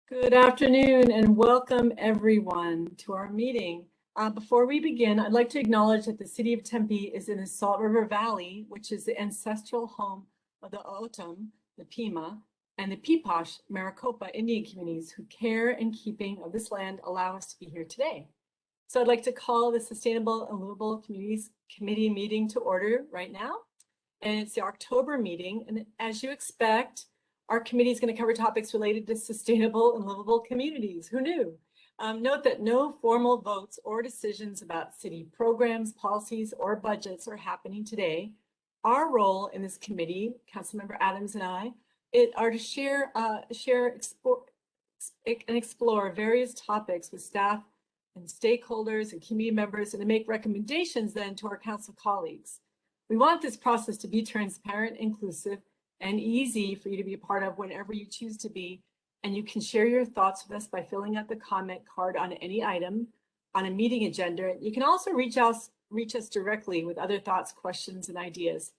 Good afternoon and welcome everyone to our meeting. Before we begin, I'd like to acknowledge that the city of Tempe is in the Salt River Valley, which is the ancestral home of the O'odham, the Pima, and the Peepash Maricopa Indian communities who care and keeping of this land allow us to be here today. So I'd like to call the Sustainable and Livable Communities Committee meeting to order right now. And it's the October meeting. And as you expect, our committee is going to cover topics related to sustainable and livable communities. Who knew? Note that no formal votes or decisions about city programs, policies, or budgets are happening today. Our role in this committee, Councilmember Adams and I, are to share and explore various topics with staff and stakeholders and community members, and to make recommendations then to our council colleagues. We want this process to be transparent, inclusive, and easy for you to be a part of whenever you choose to be. And you can share your thoughts with us by filling out the comment card on any item on a meeting agenda. You can also reach us directly with other thoughts, questions, and ideas.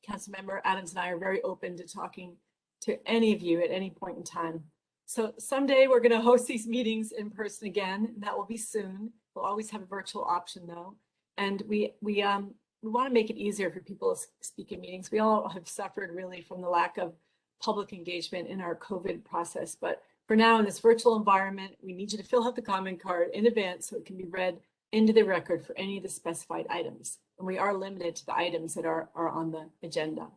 Councilmember Adams and I are very open to talking to any of you at any point in time. So someday we're going to host these meetings in person again, and that will be soon. We'll always have a virtual option though. And we want to make it easier for people to speak in meetings. We all have suffered really from the lack of public engagement in our COVID process. But for now, in this virtual environment, we need you to fill out the comment card in advance so it can be read into the record for any of the specified items. And we are limited to the items that are on the agenda.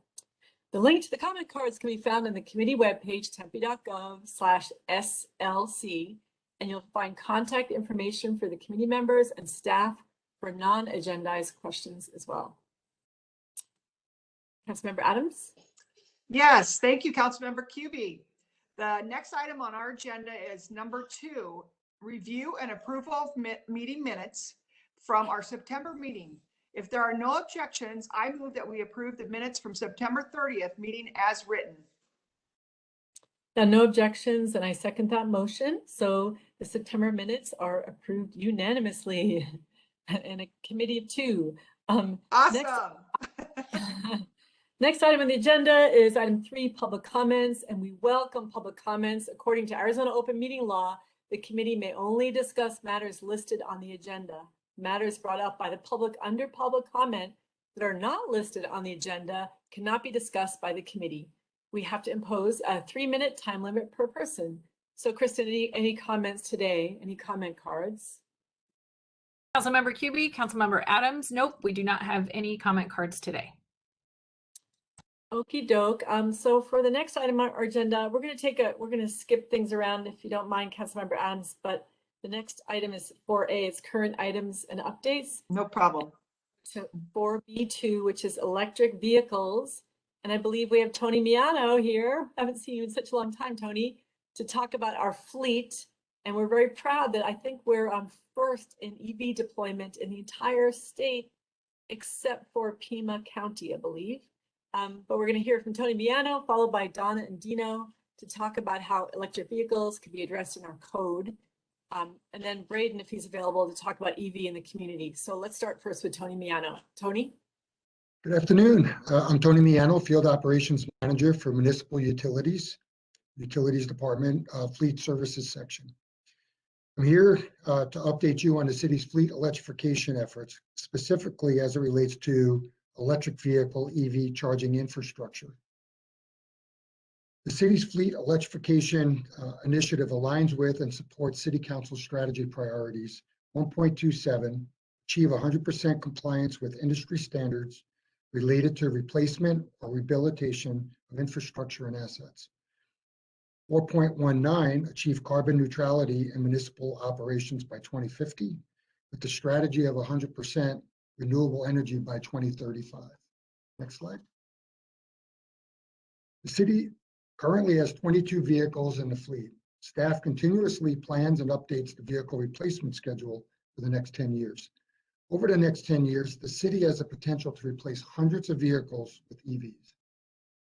The link to the comment cards can be found on the committee webpage, tempe.gov/SLC, and you'll find contact information for the committee members and staff for non-agendized questions as well. Councilmember Adams? Yes, thank you, Councilmember Cubie. The next item on our agenda is number 2, review and approval of meeting minutes from our September meeting. If there are no objections, I move that we approve the minutes from September 30th meeting as written. Now, no objections, and I second that motion. So the September minutes are approved unanimously. And a committee of 2. Awesome. Next item on the agenda is item 3, public comments, and we welcome public comments. According to Arizona open meeting law, the committee may only discuss matters listed on the agenda. Matters brought up by the public under public comment that are not listed on the agenda cannot be discussed by the committee. We have to impose a 3-minute time limit per person. So Kristen, any comments today? Any comment cards? Councilmember Cubie, Councilmember Adams, nope, we do not have any comment cards today. Okie doke. So for the next item on our agenda, we're going to skip things around if you don't mind, Councilmember Adams, but the next item is 4A, it's current items and updates. No problem. So 4B2, which is electric vehicles. And I believe we have Tony Miano here. I haven't seen you in such a long time, Tony, to talk about our fleet. And we're very proud that I think we're first in EV deployment in the entire state, except for Pima County, I believe. But we're going to hear from Tony Miano, followed by Donna and Dino to talk about how electric vehicles can be addressed in our code. And then Braden, if he's available, to talk about EV in the community. So let's start first with Tony Miano. Tony? Good afternoon. I'm Tony Miano, Field Operations Manager for Municipal Utilities Department, Fleet Services Section. I'm here to update you on the city's fleet electrification efforts, specifically as it relates to electric vehicle EV charging infrastructure. The city's fleet electrification initiative aligns with and supports City Council strategy priorities 1.27, achieve 100% compliance with industry standards related to replacement or rehabilitation of infrastructure and assets. 4.19, achieve carbon neutrality in municipal operations by 2050, with the strategy of 100% renewable energy by 2035. Next slide. The city currently has 22 vehicles in the fleet. Staff continuously plans and updates the vehicle replacement schedule for the next 10 years. Over the next 10 years, the city has the potential to replace hundreds of vehicles with EVs.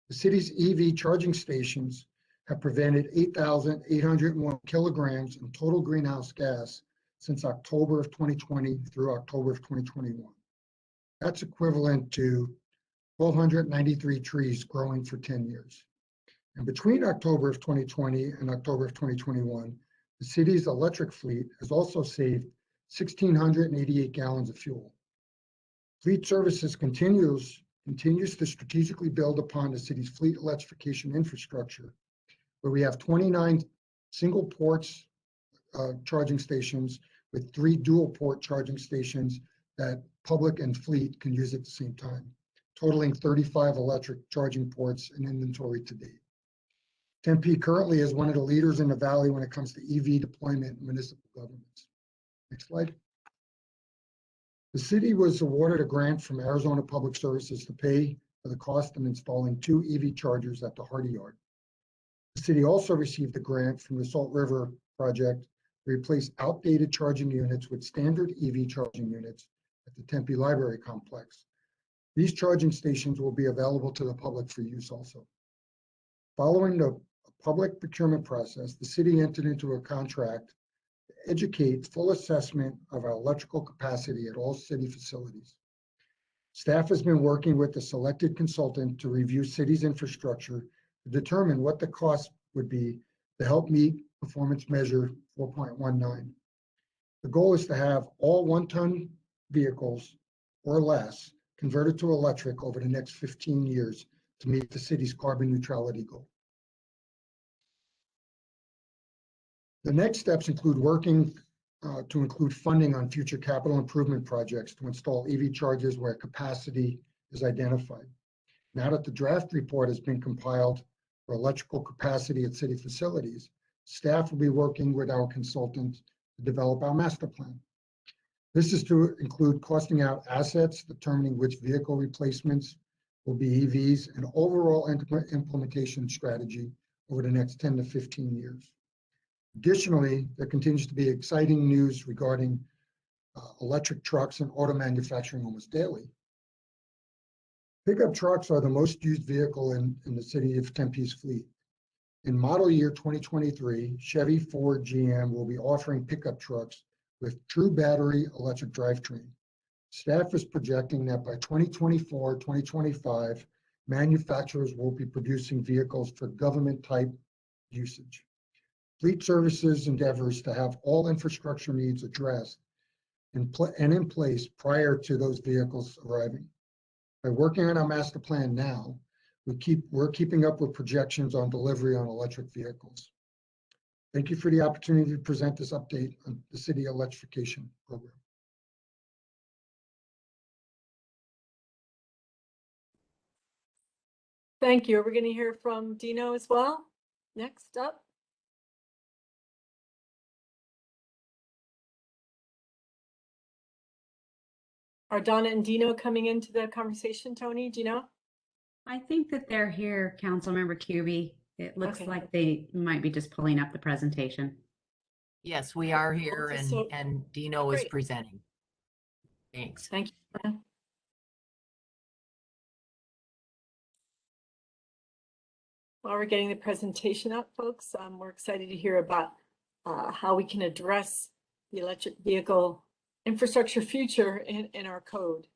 The city's EV charging stations have prevented 8,801 kilograms in total greenhouse gas since October of 2020 through October of 2021. That's equivalent to 1,293 trees growing for 10 years. And between October of 2020 and October of 2021, the city's electric fleet has also saved 1,688 gallons of fuel. Fleet Services continues to strategically build upon the city's fleet electrification infrastructure, where we have 29 single ports charging stations with 3 dual port charging stations that public and fleet can use at the same time, totaling 35 electric charging ports in inventory to date. Tempe currently is one of the leaders in the valley when it comes to EV deployment in municipal governments. Next slide. The city was awarded a grant from Arizona Public Services to pay for the cost of installing 2 EV chargers at the Hardy Yard. The city also received a grant from the Salt River project to replace outdated charging units with standard EV charging units at the Tempe Library Complex. These charging stations will be available to the public for use also. Following the public procurement process, the city entered into a contract to educate full assessment of our electrical capacity at all city facilities. Staff has been working with the selected consultant to review city's infrastructure to determine what the cost would be to help meet performance measure 4.19. The goal is to have all 1-ton vehicles or less converted to electric over the next 15 years to meet the city's carbon neutrality goal. The next steps include working to include funding on future capital improvement projects to install EV chargers where capacity is identified. Now that the draft report has been compiled for electrical capacity at city facilities, staff will be working with our consultant to develop our master plan. This is to include costing out assets, determining which vehicle replacements will be EVs, and overall implementation strategy over the next 10 to 15 years. Additionally, there continues to be exciting news regarding electric trucks and auto manufacturing almost daily. Pickup trucks are the most used vehicle in the city of Tempe's fleet. In model year 2023, Chevy, Ford, GM will be offering pickup trucks with true battery electric drivetrain. Staff is projecting that by 2024, 2025, manufacturers will be producing vehicles for government type usage. Fleet Services endeavors to have all infrastructure needs addressed and in place prior to those vehicles arriving. By working on our master plan now, we're keeping up with projections on delivery on electric vehicles. Thank you for the opportunity to present this update on the city electrification program. Thank you. We're going to hear from Dino as well. Next up. Are Donna and Dino coming into the conversation, Tony? Do you know? I think that they're here, Councilmember Cubie. It looks Okay. like they might be just pulling up the presentation. Yes, we are here Okay, so- and Dino is Great. presenting. Thanks. Thank you. While we're getting the presentation up, folks, we're excited to hear about how we can address the electric vehicle infrastructure future in our code.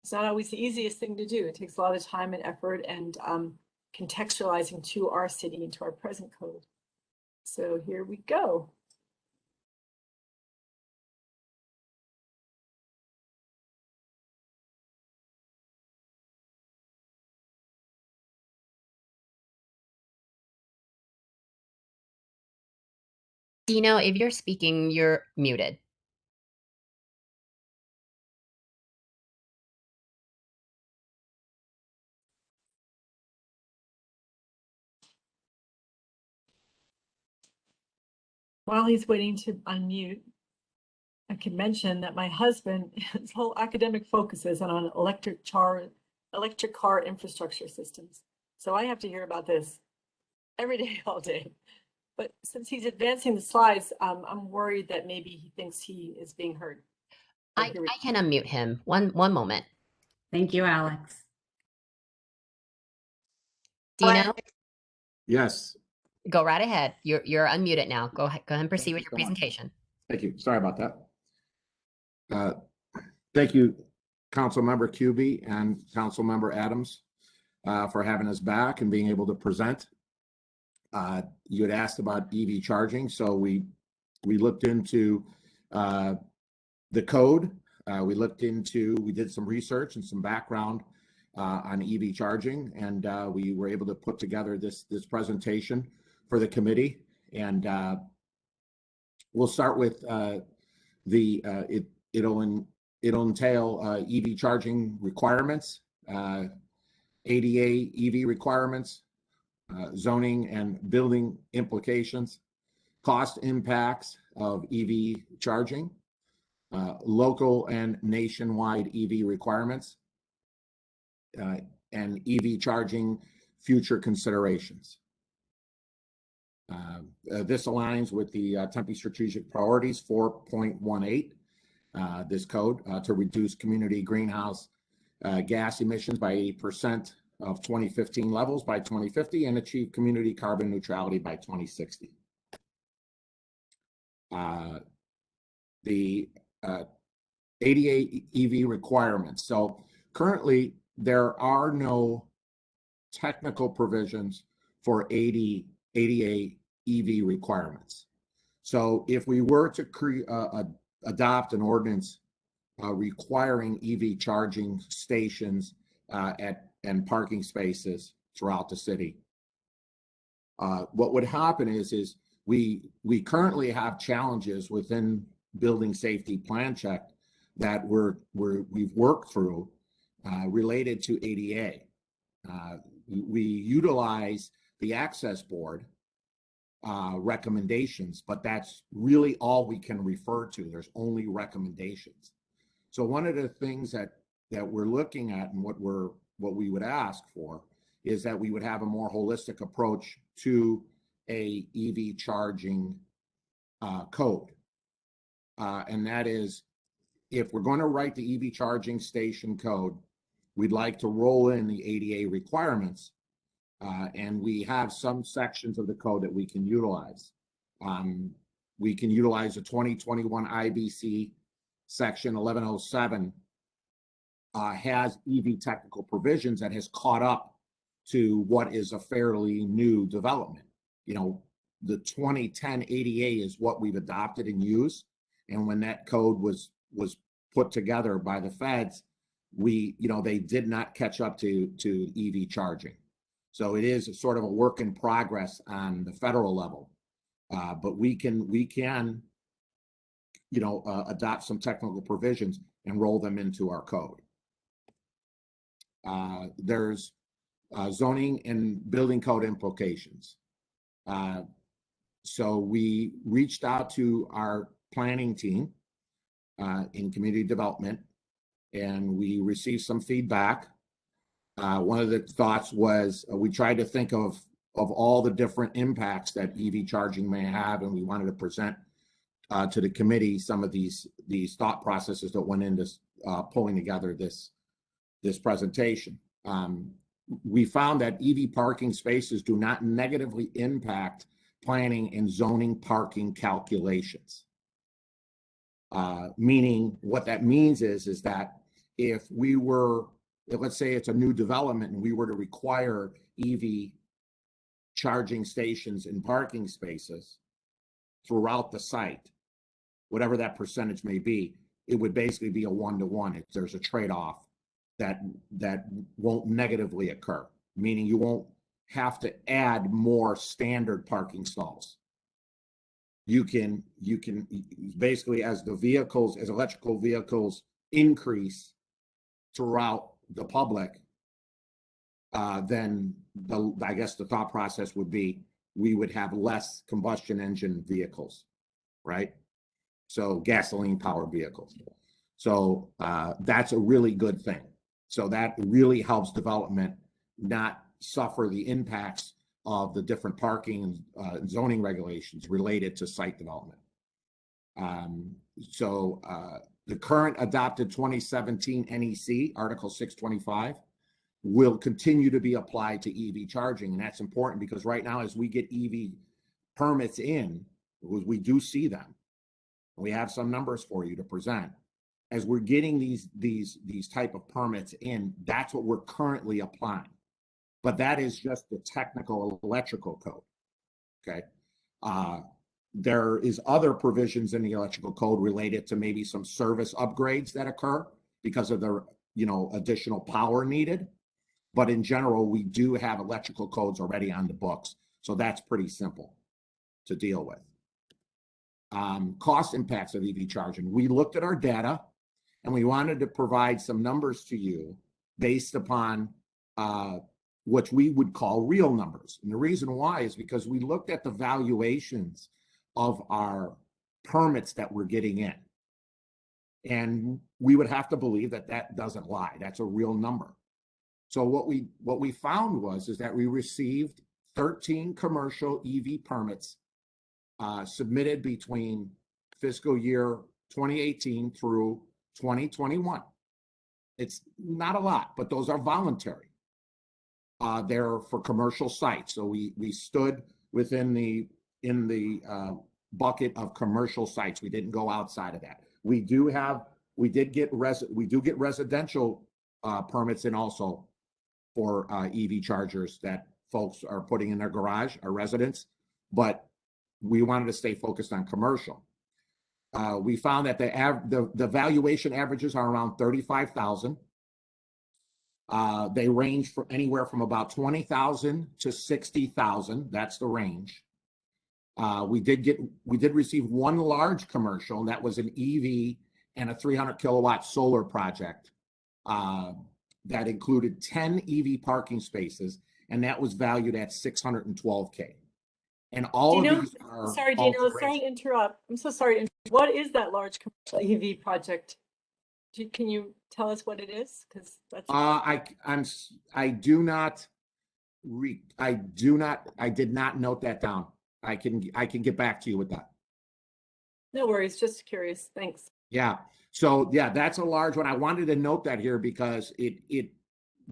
It's not always the easiest thing to do. It takes a lot of time and effort and contextualizing to our city and to our present code. So here we go. Dino, if you're speaking, you're muted. While he's waiting to unmute, I can mention that my husband, his whole academic focus is on electric car infrastructure systems. So I have to hear about this every day, all day. But since he's advancing the slides, I'm worried that maybe he thinks he is being heard. I can unmute him. One moment. Thank you, Alex. Dino, Yes, go right ahead. You're unmuted now. Go ahead and proceed with you your so much. presentation. thank you. Sorry about that. Thank you, Councilmember Cubie and Councilmember Adams, for having us back and being able to present You had asked about EV charging, so we looked into the code. We did some research and some background on EV charging, and we were able to put together this presentation for the committee. And we'll start with it'll entail EV charging requirements, ADA EV requirements, zoning and building implications, cost impacts of EV charging, local and nationwide EV requirements, and EV charging future considerations. This aligns with the Tempe Strategic Priorities 4.18, this code, to reduce community greenhouse gas emissions by 80% of 2015 levels by 2050 and achieve community carbon neutrality by 2060. The ADA EV requirements. So currently, there are no technical provisions for ADA EV requirements. So if we were to adopt an ordinance requiring EV charging stations and parking spaces throughout the city, what would happen is we currently have challenges within building safety plan check that we've worked through related to ADA. We utilize the access board recommendations, but that's really all we can refer to. There's only recommendations. So one of the things that we're looking at and what we would ask for is that we would have a more holistic approach to a EV charging code. And that is, if we're going to write the EV charging station code, we'd like to roll in the ADA requirements. And we have some sections of the code that we can utilize. We can utilize the 2021 IBC section 1107 has EV technical provisions that has caught up to what is a fairly new development. You know, the 2010 ADA is what we've adopted and used. And when that code was put together by the feds, they did not catch up to EV charging. So it is a sort of a work in progress on the federal level, but we can adopt some technical provisions and roll them into our code. There's zoning and building code implications. So we reached out to our planning team in community development, and we received some feedback. One of the thoughts was we tried to think of all the different impacts that EV charging may have, and we wanted to present to the committee some of these thought processes that went into pulling together this presentation. We found that EV parking spaces do not negatively impact planning and zoning parking calculations. Meaning what that means is that if let's say it's a new development and we were to require EV charging stations and parking spaces throughout the site, whatever that percentage may be, it would basically be a 1-to-1. There's a trade-off that won't negatively occur, meaning you won't have to add more standard parking stalls. You can basically, as electrical vehicles increase throughout the public, then I guess the thought process would be we would have less combustion engine vehicles, right? So gasoline powered vehicles. So that's a really good thing. So that really helps development not suffer the impacts of the different parking and zoning regulations related to site development. The current adopted 2017 NEC, Article 625, will continue to be applied to EV charging. And that's important because right now, as we get EV permits in, we do see them. We have some numbers for you to present. As we're getting these type of permits in, that's what we're currently applying. But that is just the technical electrical code. okay? There is other provisions in the electrical code related to maybe some service upgrades that occur because of the, additional power needed. But in general, we do have electrical codes already on the books. So that's pretty simple to deal with. Cost impacts of EV charging. We looked at our data and we wanted to provide some numbers to you based upon what we would call real numbers. And the reason why is because we looked at the valuations of our permits that we're getting in. And we would have to believe that that doesn't lie. That's a real number. So what we found is that we received 13 commercial EV permits submitted between fiscal year 2018 through 2021. It's not a lot, but those are voluntary. They're for commercial sites. So we stood within the bucket of commercial sites. We didn't go outside of that. We do get residential permits in also for EV chargers that folks are putting in their garage, our residents, but we wanted to stay focused on commercial. We found that the valuation averages are around 35,000. They range for anywhere from about 20,000 to 60,000. That's the range. We did receive one large commercial, and that was an EV and a 300 kilowatt solar project that included 10 EV parking spaces, and that was valued at $612K. And all of these are sorry, Dino, sorry to interrupt. I'm so sorry. What is that large commercial EV project? Can you tell us what it is? Because that's I did not note that down. I can get back to you with that. no worries, just curious. Thanks. Yeah. So yeah, that's a large one. I wanted to note that here because it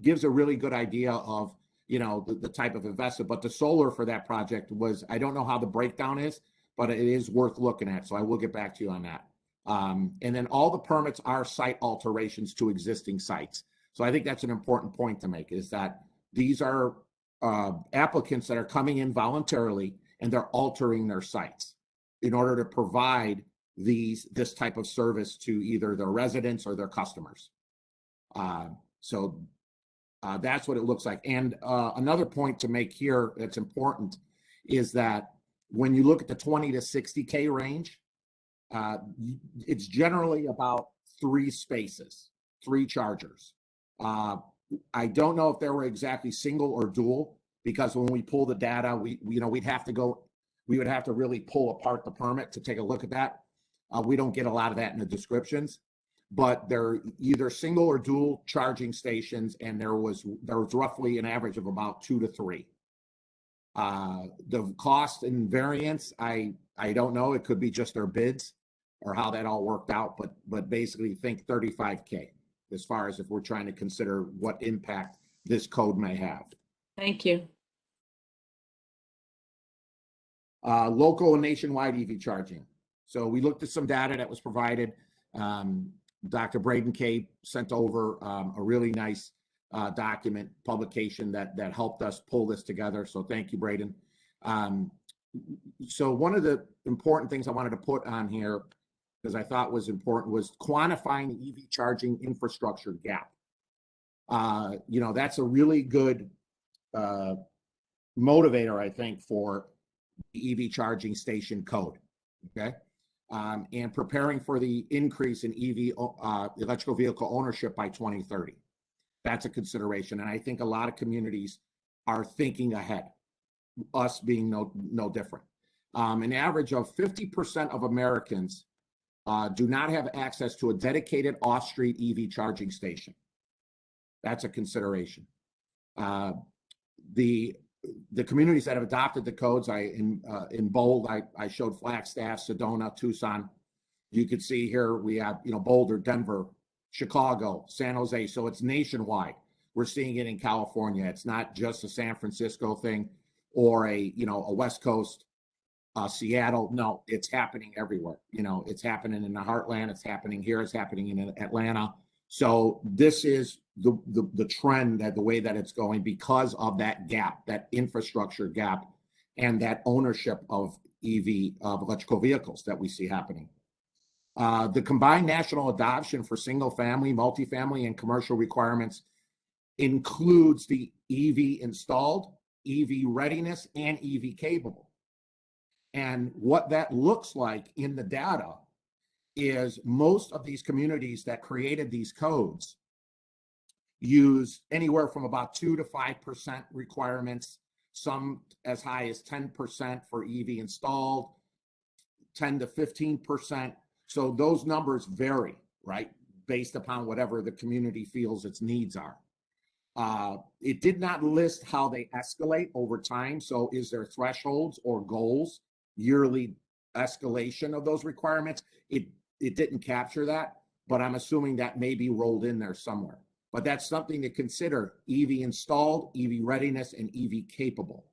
gives a really good idea of, the type of investment. But the solar for that project was, I don't know how the breakdown is, but it is worth looking at. So I will get back to you on that. And then all the permits are site alterations to existing sites. So I think that's an important point to make, is that these are applicants that are coming in voluntarily and they're altering their sites in order to provide this type of service to either their residents or their customers. So that's what it looks like. And another point to make here that's important is that when you look at the 20 to 60K range, it's generally about 3 spaces, 3 chargers. I don't know if they were exactly single or dual, because when we pull the data, we would have to really pull apart the permit to take a look at that. We don't get a lot of that in the descriptions, but they're either single or dual charging stations, and there was roughly an average of about 2 to 3. The cost and variance, I don't know. It could be just their bids or how that all worked out, but basically think 35K as far as if we're trying to consider what impact this code may have. Thank you. Local and nationwide EV charging. So we looked at some data that was provided. Dr. Braden Kay sent over a really nice document publication that helped us pull this together. So thank you, Braden. So one of the important things I wanted to put on here, because I thought was important, was quantifying the EV charging infrastructure gap. That's a really good motivator, I think, for the EV charging station code. Okay. And preparing for the increase in EV electrical vehicle ownership by 2030. That's a consideration. And I think a lot of communities are thinking ahead, us being no different. An average of 50% of Americans do not have access to a dedicated off-street EV charging station. That's a consideration. The communities that have adopted the codes, in bold, I showed Flagstaff, Sedona, Tucson. You could see here we have, Boulder, Denver, Chicago, San Jose. So it's nationwide. We're seeing it in California. It's not just a San Francisco thing or a West Coast, Seattle. No, it's happening everywhere. It's happening in the heartland. It's happening here. It's happening in Atlanta. So this is the trend, that the way that it's going, because of that gap, that infrastructure gap, and that ownership of electrical vehicles that we see happening. The combined national adoption for single family, multifamily, and commercial requirements includes the EV installed, EV readiness, and EV capable. And what that looks like in the data is most of these communities that created these codes use anywhere from about 2 to 5% requirements, some as high as 10% for EV installed, 10 to 15%. So those numbers vary, right, based upon whatever the community feels its needs are. It did not list how they escalate over time. So is there thresholds or goals, yearly escalation of those requirements? It didn't capture that, but I'm assuming that may be rolled in there somewhere. But that's something to consider: EV installed, EV readiness, and EV capable.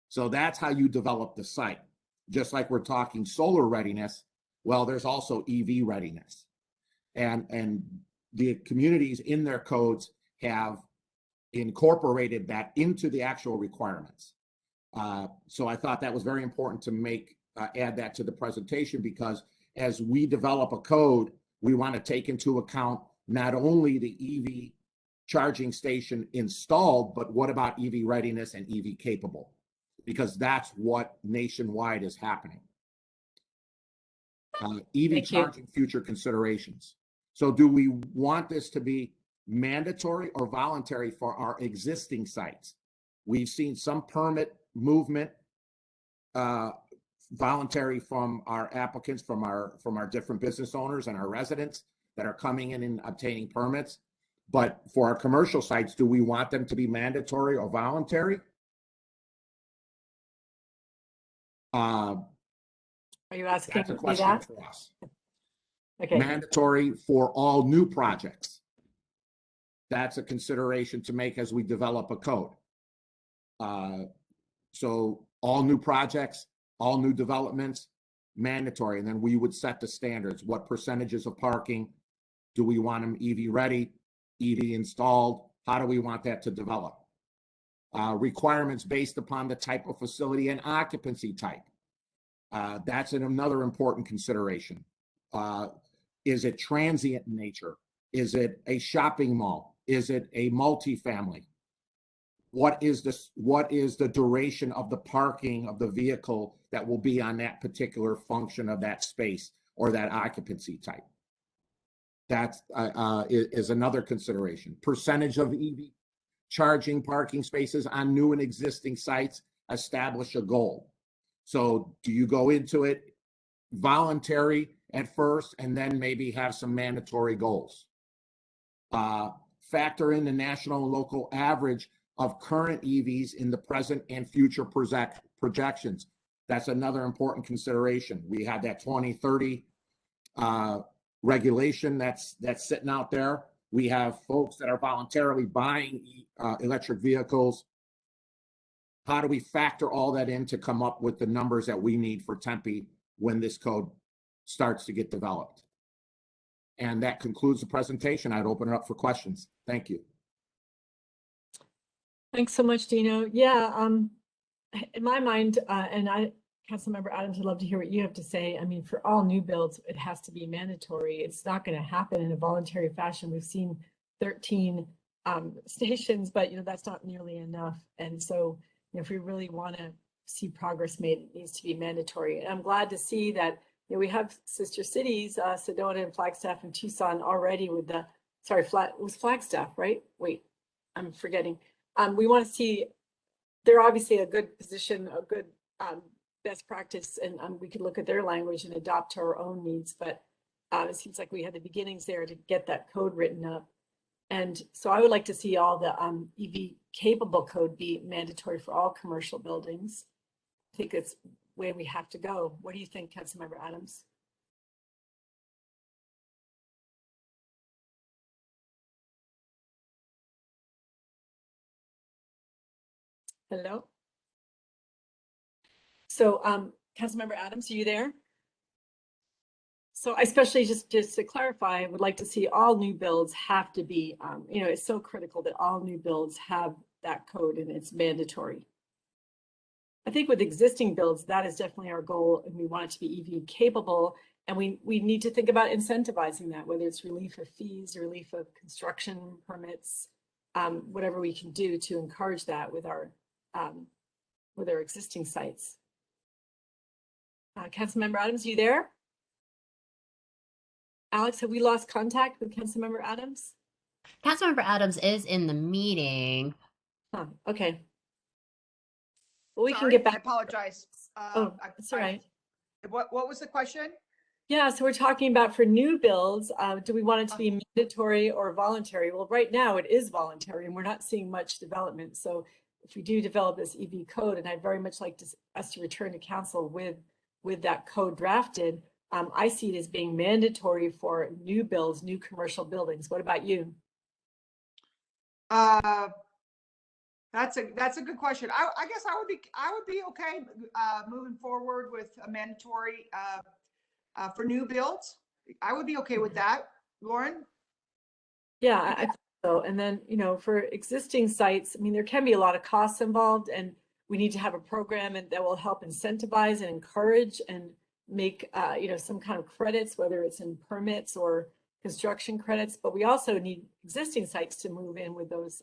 So that's how you develop the site. Just like we're talking solar readiness, well, there's also EV readiness. And the communities in their codes have incorporated that into the actual requirements. So I thought that was very important to add that to the presentation, because as we develop a code, we want to take into account not only the EV charging station installed, but what about EV readiness and EV capable? Because that's what nationwide is happening. EV charging future considerations. So do we want this to be mandatory or voluntary for our existing sites? We've seen some permit movement, voluntary from our applicants, from our different business owners and our residents that are coming in and obtaining permits. But for our commercial sites, do we want them to be mandatory or voluntary? Are you asking That's a me question that? for us. Okay. Mandatory for all new projects. That's a consideration to make as we develop a code. So all new projects, all new developments, mandatory. And then we would set the standards. What percentages of parking? Do we want them EV ready, EV installed? How do we want that to develop? Requirements based upon the type of facility and occupancy type. That's another important consideration. Is it transient in nature? Is it a shopping mall? Is it a multifamily? What is the duration of the parking of the vehicle that will be on that particular function of that space or that occupancy type? That is another consideration. Percentage of EV charging parking spaces on new and existing sites, establish a goal. So do you go into it voluntary at first and then maybe have some mandatory goals? Factor in the national and local average of current EVs in the present and future projections. That's another important consideration. We have that 2030 regulation that's sitting out there. We have folks that are voluntarily buying electric vehicles. How do we factor all that in to come up with the numbers that we need for Tempe when this code starts to get developed? And that concludes the presentation. I'd open it up for questions. Thank you. Thanks so much, Dino. Yeah, in my mind, Councilmember Adams, I'd love to hear what you have to say. I mean, for all new builds, it has to be mandatory. It's not going to happen in a voluntary fashion. We've seen 13 stations, but that's not nearly enough. And so, if we really want to see progress made, it needs to be mandatory. And I'm glad to see that we have sister cities, Sedona and Flagstaff and Tucson already with the, it was Flagstaff, right? Wait, I'm forgetting. We want to see, they're obviously a good position, a good best practice, and we could look at their language and adopt to our own needs, but it seems like we had the beginnings there to get that code written up. And so I would like to see all the EV capable code be mandatory for all commercial buildings. I think it's where we have to go. What do you think, Councilmember Adams? Hello? So, Councilmember Adams, are you there? So especially just to clarify, I would like to see all new builds have to be, it's so critical that all new builds have that code and it's mandatory. I think with existing builds, that is definitely our goal, and we want it to be EV capable. And we need to think about incentivizing that, whether it's relief of fees, relief of construction permits, whatever we can do to encourage that with our existing sites. Councilmember Adams, you there? Alex, have we lost contact with Councilmember Adams? Councilmember Adams is in the meeting. Huh, okay. Well, we can Sorry, get back. I apologize. Oh, that's all right. What was the question? Yeah, so we're talking about for new builds, do we want it to be mandatory or voluntary? Well, right now it is voluntary and we're not seeing much development. So if we do develop this EV code, and I'd very much like us to return to council with that code drafted, I see it as being mandatory for new builds, new commercial buildings. What about you? That's a good question. I guess I would be okay moving forward with a mandatory for new builds. I would be okay with that, Lauren. Yeah, I think so. And then, for existing sites, I mean, there can be a lot of costs involved, and we need to have a program that will help incentivize and encourage and make, some kind of credits, whether it's in permits or construction credits. But we also need existing sites to move in with those,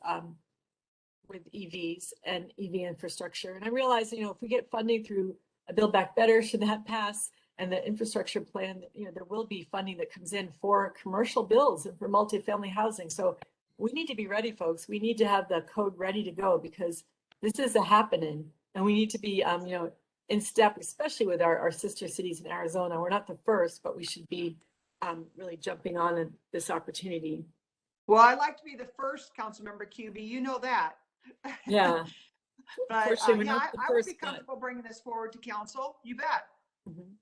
with EVs and EV infrastructure. And I realize, if we get funding through a Build Back Better, should that pass, and the infrastructure plan, there will be funding that comes in for commercial builds and for multifamily housing. So we need to be ready, folks. We need to have the code ready to go, because this is a happening, and we need to be, in step, especially with our sister cities in Arizona. We're not the first, but we should be really jumping on this opportunity. Well, I'd like to be the first, Councilmember QB. You know that. Yeah. But Unfortunately, we're yeah, not the I would be first, but- comfortable bringing this forward to council. You bet. Mhm.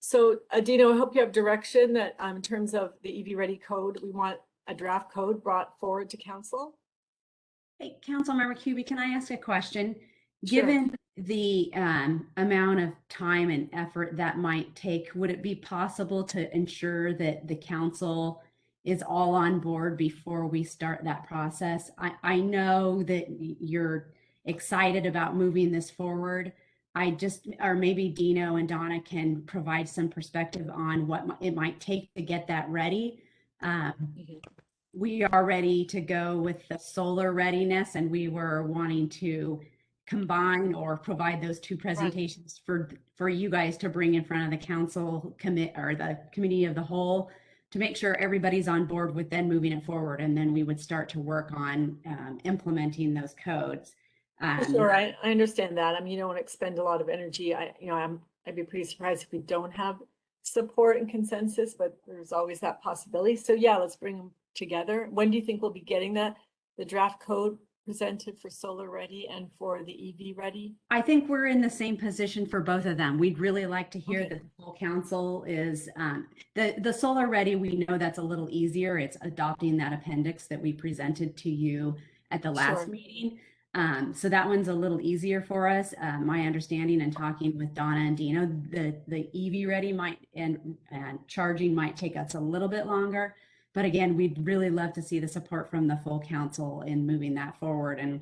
So, Dino, I hope you have direction that in terms of the EV Ready code, we want a draft code brought forward to council. Hey, Councilmember QB, can I ask a question? Sure. Given the amount of time and effort that might take, would it be possible to ensure that the council is all on board before we start that process? I know that you're excited about moving this forward. Or maybe Dino and Donna can provide some perspective on what it might take to get that ready. We are ready to go with the solar readiness, and we were wanting to combine or provide those two presentations for you guys to bring in front of the council or the committee of the whole, to make sure everybody's on board with then moving it forward. And then we would start to work on implementing those codes. Sure, I understand that. I mean, you don't want to expend a lot of energy. I'd be pretty surprised if we don't have support and consensus, but there's always that possibility. So yeah, let's bring them together. When do you think we'll be getting the draft code presented for solar ready and for the EV ready? I think we're in the same position for both of them. We'd really like to hear Okay. that the full council is the solar ready. We know that's a little easier. It's adopting that appendix that we presented to you at the last Sure. meeting. So that one's a little easier for us. My understanding and talking with Donna and Dino, the EV ready and charging might take us a little bit longer. But again, we'd really love to see the support from the full council in moving that forward. And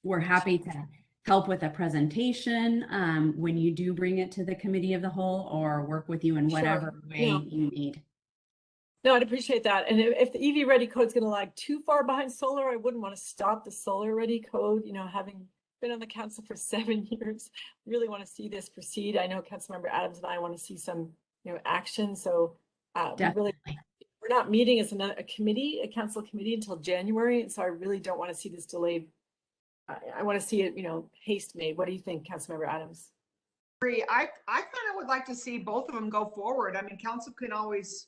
we're happy to help with a presentation when you do bring it to the committee of the whole, or work with you in whatever Sure. way you need. No, I'd appreciate that. And if the EV Ready code is going to lag too far behind solar, I wouldn't want to stop the solar ready code. Having been on the council for 7 years, really want to see this proceed. I know Councilmember Adams and I want to see some, action. So Definitely. we're not meeting as a council committee until January. And so I really don't want to see this delayed. I want to see it, haste made. What do you think, Councilmember Adams? I kind of would like to see both of them go forward. I mean, council can always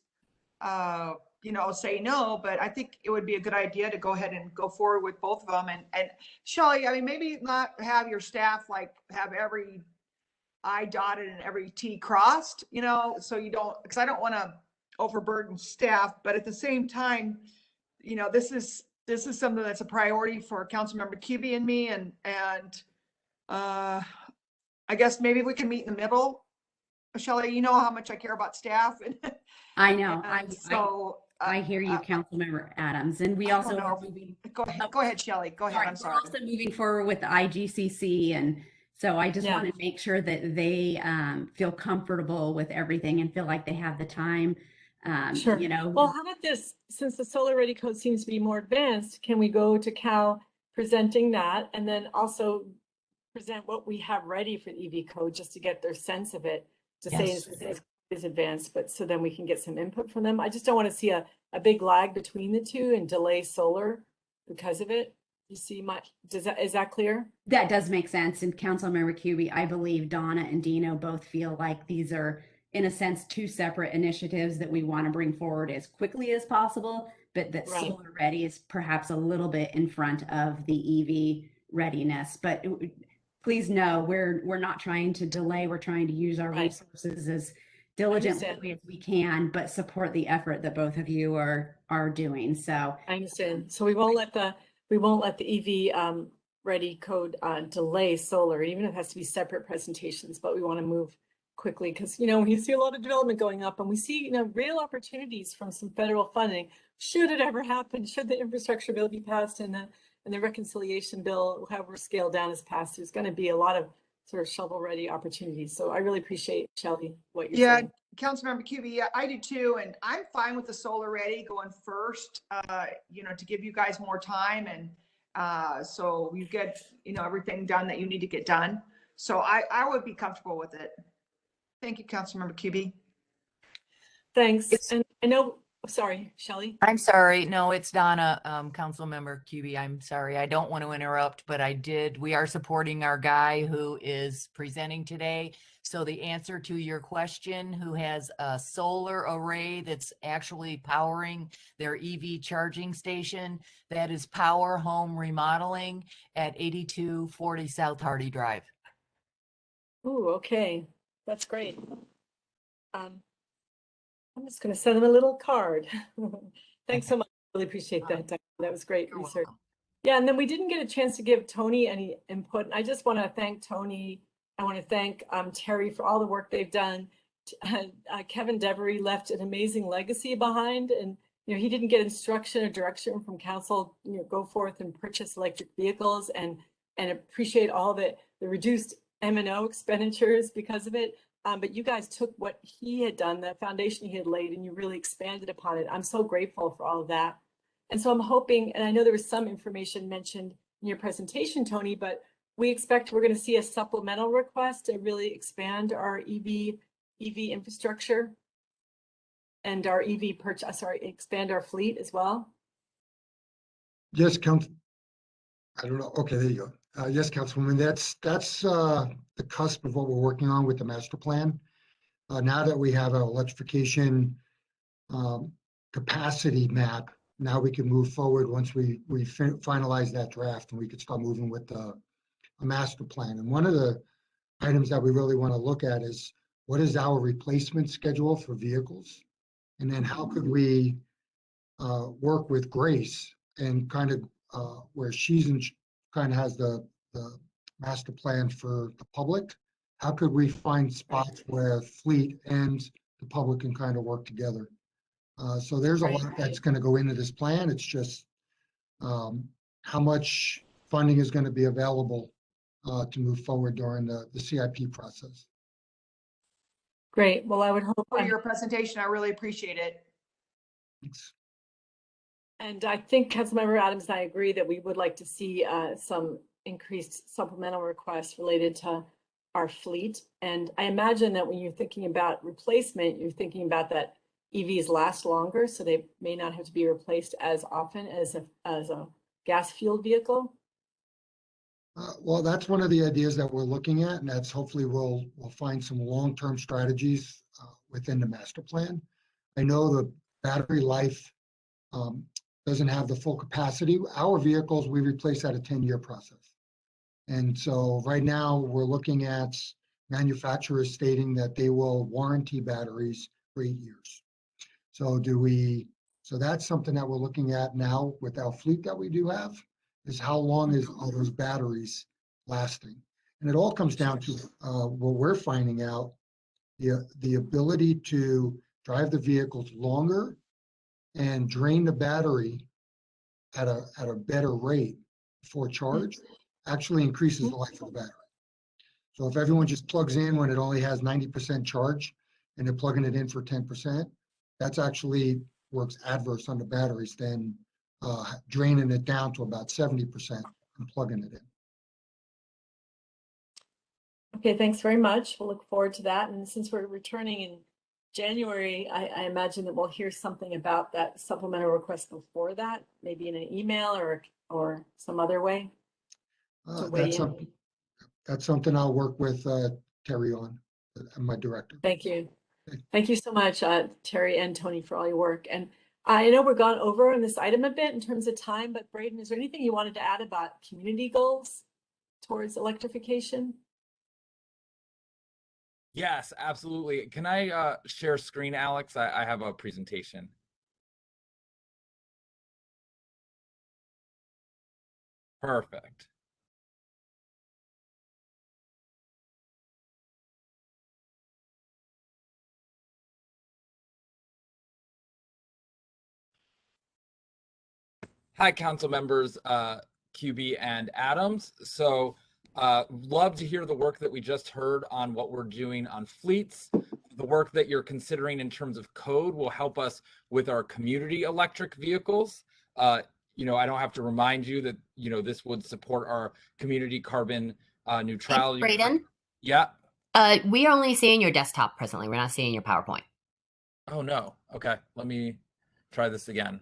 say no, but I think it would be a good idea to go ahead and go forward with both of them. And Shelley, I mean, maybe not have your staff have every I dotted and every T crossed, so you don't, because I don't want to overburden staff, but at the same time, this is something that's a priority for Councilmember QB and me, and I guess maybe we can meet in the middle Shelley, you know how much I care about staff. I know. And so I hear you, Councilmember Adams, and we I also don't are know. moving. Go ahead, Shelley. Go ahead. I'm We're sorry. also moving forward with the IGCC, and so I just Yeah. want to make sure that they feel comfortable with everything and feel like they have the time. Sure. You know, Well, how about this? Since the Solar Ready Code seems to be more advanced, can we go to Cal presenting that and then also present what we have ready for the EV code just to get their sense of it, to say Yes. is advanced, but so then we can get some input from them. I just don't want to see a big lag between the two and delay solar because of it. You see my, is that clear? that does make sense. And Councilmember Cubie, I believe Donna and Dino both feel like these are, in a sense, two separate initiatives that we want to bring forward as quickly as possible, but that Right. Solar Ready is perhaps a little bit in front of the EV readiness. But please know, we're not trying to delay. We're trying to use our Right. resources as diligently understand. as we can, but support the effort that both of you are doing. So I understand. So we won't let the EV ready code delay solar, even if it has to be separate presentations, but we want to move quickly because, you know, we see a lot of development going up and we see, you know, real opportunities from some federal funding. Should it ever happen, should the infrastructure bill be passed and the reconciliation bill, however scaled down, is passed, there's going to be a lot of sort of shovel ready opportunities. So I really appreciate, Shelley, what you're saying. Councilmember Cubie, yeah, I do too. And I'm fine with the Solar Ready going first, you know, to give you guys more time. And so you get, you know, everything done that you need to get done. So I would be comfortable with it. Thank you, Councilmember Cubie. Thanks. It's- And I know, sorry, Shelley. I'm sorry. No, it's Donna, Councilmember QB. I'm sorry. I don't want to interrupt, but we are supporting our guy who is presenting today. So the answer to your question, who has a solar array that's actually powering their EV charging station, that is Power Home Remodeling at 8240 South Hardy Drive. Ooh, okay. That's great. I'm just going to send them a little card. Thanks so much. Really appreciate that. That was great You're research. welcome. Yeah, and then we didn't get a chance to give Tony any input. I just want to thank Tony. I want to thank Terry for all the work they've done. Kevin Devery left an amazing legacy behind, and you know, he didn't get instruction or direction from council. You know, go forth and purchase electric vehicles, and appreciate all the reduced M&O expenditures because of it. But you guys took what he had done, the foundation he had laid, and you really expanded upon it. I'm so grateful for all of that. And so I'm hoping, and I know there was some information mentioned in your presentation, Tony, but we expect we're going to see a supplemental request to really expand our EV infrastructure and our EV purchase, expand our fleet as well. Yes, I don't know. Okay, there you go. Yes, Councilwoman, that's the cusp of what we're working on with the master plan. Now that we have our electrification capacity map, now we can move forward once we finalize that draft, and we could start moving with a master plan. And one of the items that we really want to look at is what is our replacement schedule for vehicles? And then how could we work with Grace and kind of where she's kind of has the master plan for the public. How could we find spots where fleet and the public can kind of work together? So there's a lot that's going to go into this plan. It's just how much funding is going to be available to move forward during the CIP process. Great. Well, I would hope. For your presentation, I really appreciate it. Thanks. And I think Councilmember Adams and I agree that we would like to see some increased supplemental requests related to our fleet. And I imagine that when you're thinking about replacement, you're thinking about that EVs last longer, so they may not have to be replaced as often as a gas-fueled vehicle. Well, that's one of the ideas that we're looking at, and that's hopefully we'll find some long-term strategies within the master plan. I know the battery life doesn't have the full capacity. Our vehicles, we replace at a 10-year process. And so right now we're looking at manufacturers stating that they will warranty batteries for 8 years. So that's something that we're looking at now with our fleet that we do have, is how long are those batteries lasting? And it all comes down to what we're finding out the ability to drive the vehicles longer and drain the battery at a better rate before charge actually increases the life of the battery. So if everyone just plugs in when it only has 90% charge and they're plugging it in for 10%, that's actually works adverse on the batteries than draining it down to about 70% and plugging it in. Okay, thanks very much. We'll look forward to that. And since we're returning in January, I imagine that we'll hear something about that supplemental request before that, maybe in an email or some other way to weigh in. That's something I'll work with Terry on, my director. Thank you. Thank you so much, Terry and Tony, for all your work. And I know we're gone over on this item a bit in terms of time, but Braden, is there anything you wanted to add about community goals towards electrification? Yes, absolutely. Can I share screen, Alex? I have a presentation. Perfect. Hi, council members, QB and Adams. So love to hear the work that we just heard on what we're doing on fleets. The work that you're considering in terms of code will help us with our community electric vehicles. You know, I don't have to remind you that, you know, this would support our community carbon neutrality. Hey, Braden? Yeah. We are only seeing your desktop presently. We're not seeing your PowerPoint. Oh, no. Okay. Let me try this again.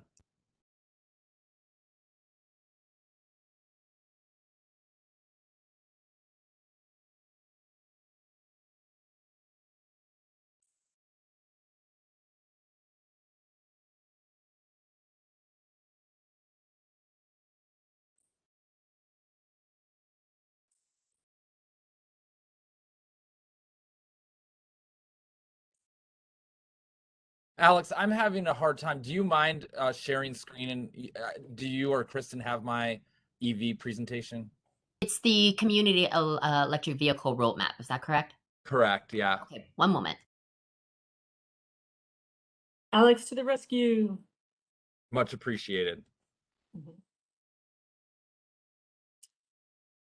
Alex, I'm having a hard time. Do you mind sharing screen? And do you or Kristen have my EV presentation? It's the community electric vehicle roadmap. Is that correct? Correct. Yeah. Okay, one moment. Alex to the rescue. Much appreciated.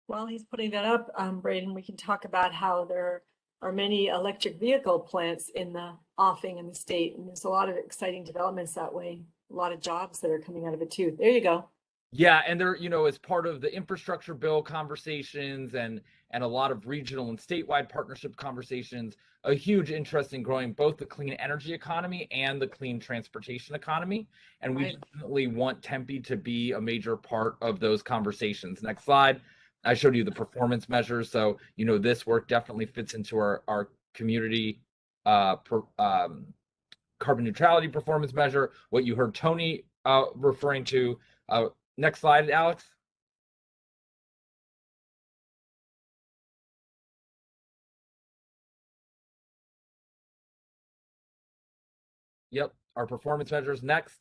While he's putting that up, Braden, we can talk about how there are many electric vehicle plants in the offing in the state. And there's a lot of exciting developments that way. A lot of jobs that are coming out of it too. There you go. Yeah, and there, you know, as part of the infrastructure bill conversations and a lot of regional and statewide partnership conversations, a huge interest in growing both the clean energy economy and the clean transportation economy. And we definitely want Tempe to be a major part of those conversations. Next slide. I showed you the performance measures. So, you know, this work definitely fits into our community carbon neutrality performance measure. What you heard Tony referring to. Next slide, Alex. Yep, our performance measures. Next.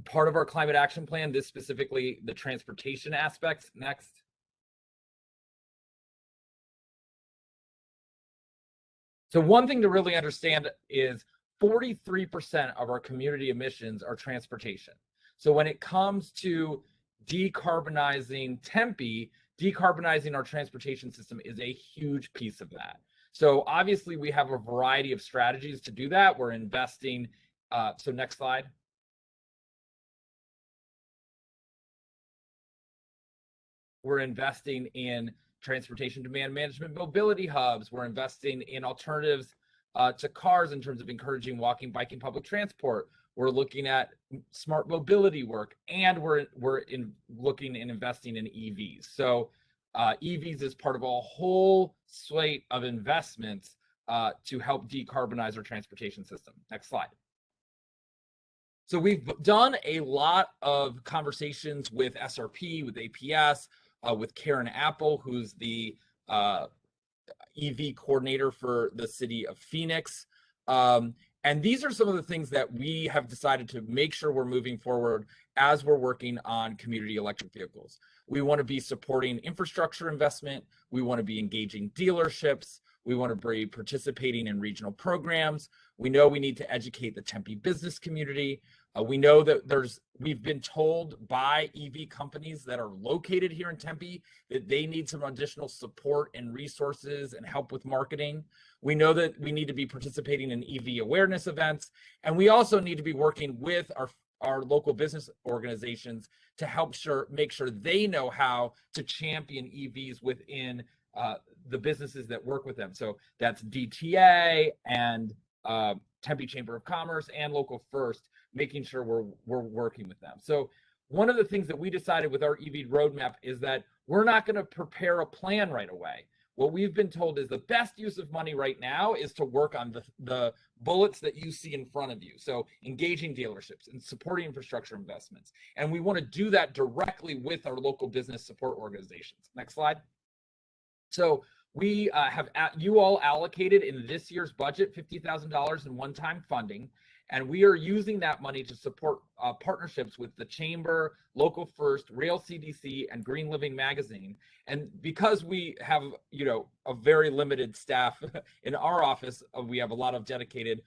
Part of our climate action plan, this specifically the transportation aspects. Next. So one thing to really understand is 43% of our community emissions are transportation. So when it comes to decarbonizing Tempe, decarbonizing our transportation system is a huge piece of that. So obviously we have a variety of strategies to do that. We're investing. So next slide. We're investing in transportation demand management mobility hubs. We're investing in alternatives to cars in terms of encouraging walking, biking, public transport. We're looking at smart mobility work, and we're looking and investing in EVs. So EVs is part of a whole slate of investments to help decarbonize our transportation system. Next slide. So we've done a lot of conversations with SRP, with APS, with Karen Apple, who's the EV coordinator for the city of Phoenix. And these are some of the things that we have decided to make sure we're moving forward as we're working on community electric vehicles. We want to be supporting infrastructure investment. We want to be engaging dealerships. We want to be participating in regional programs. We know we need to educate the Tempe business community. We know that we've been told by EV companies that are located here in Tempe that they need some additional support and resources and help with marketing. We know that we need to be participating in EV awareness events, and we also need to be working with our local business organizations to help make sure they know how to champion EVs within the businesses that work with them. So that's DTA and Tempe Chamber of Commerce and Local First, making sure we're working with them. So one of the things that we decided with our EV roadmap is that we're not going to prepare a plan right away. What we've been told is the best use of money right now is to work on the bullets that you see in front of you. So engaging dealerships and supporting infrastructure investments. And we want to do that directly with our local business support organizations. Next slide. So we have you all allocated in this year's budget $50,000 in one-time funding, and we are using that money to support partnerships with the Chamber, Local First, Rail CDC, and Green Living Magazine. And because we have, a very limited staff in our office, we have a lot of dedicated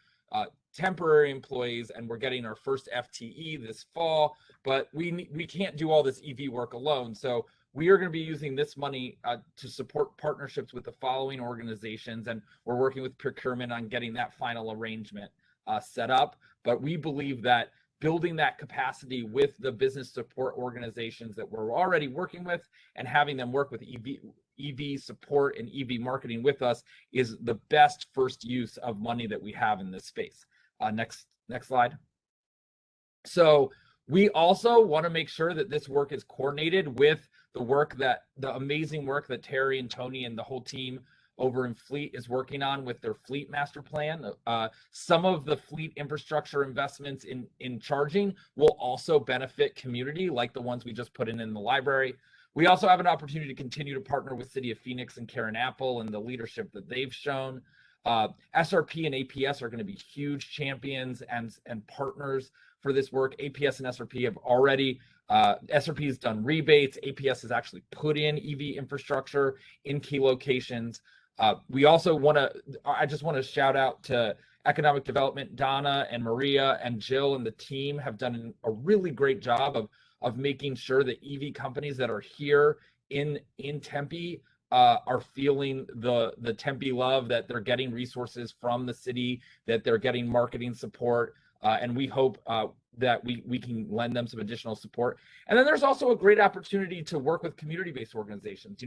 temporary employees, and we're getting our first FTE this fall, but we can't do all this EV work alone. So we are going to be using this money to support partnerships with the following organizations, and we're working with procurement on getting that final arrangement set up. But we believe that building that capacity with the business support organizations that we're already working with and having them work with EV support and EV marketing with us is the best first use of money that we have in this space. Next slide. So we also want to make sure that this work is coordinated with the amazing work that Terry and Tony and the whole team over in Fleet is working on with their fleet master plan. Some of the fleet infrastructure investments in charging will also benefit community, like the ones we just put in the library. We also have an opportunity to continue to partner with City of Phoenix and Karen Apple and the leadership that they've shown. SRP and APS are going to be huge champions and partners for this work. APS and SRP have already, SRP has done rebates. APS has actually put in EV infrastructure in key locations. We also I just want to shout out to Economic Development. Donna and Maria and Jill and the team have done a really great job of making sure that EV companies that are here in Tempe are feeling the Tempe love, that they're getting resources from the city, that they're getting marketing support, and we hope that we can lend them some additional support. And then there's also a great opportunity to work with community-based organizations.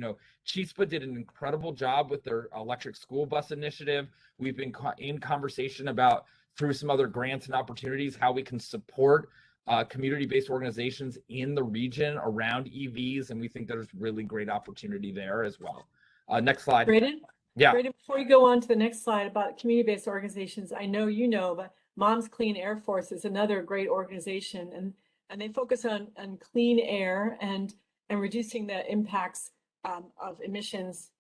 Chispa did an incredible job with their electric school bus initiative. We've been in conversation about, through some other grants and opportunities, how we can support community-based organizations in the region around EVs, and we think there's really great opportunity there as well. Next slide. Braden? Yeah. Braden, before you go on to the next slide about community-based organizations, I know you know, but Moms Clean Air Force is another great organization, and they focus on clean air and reducing the impacts of emissions,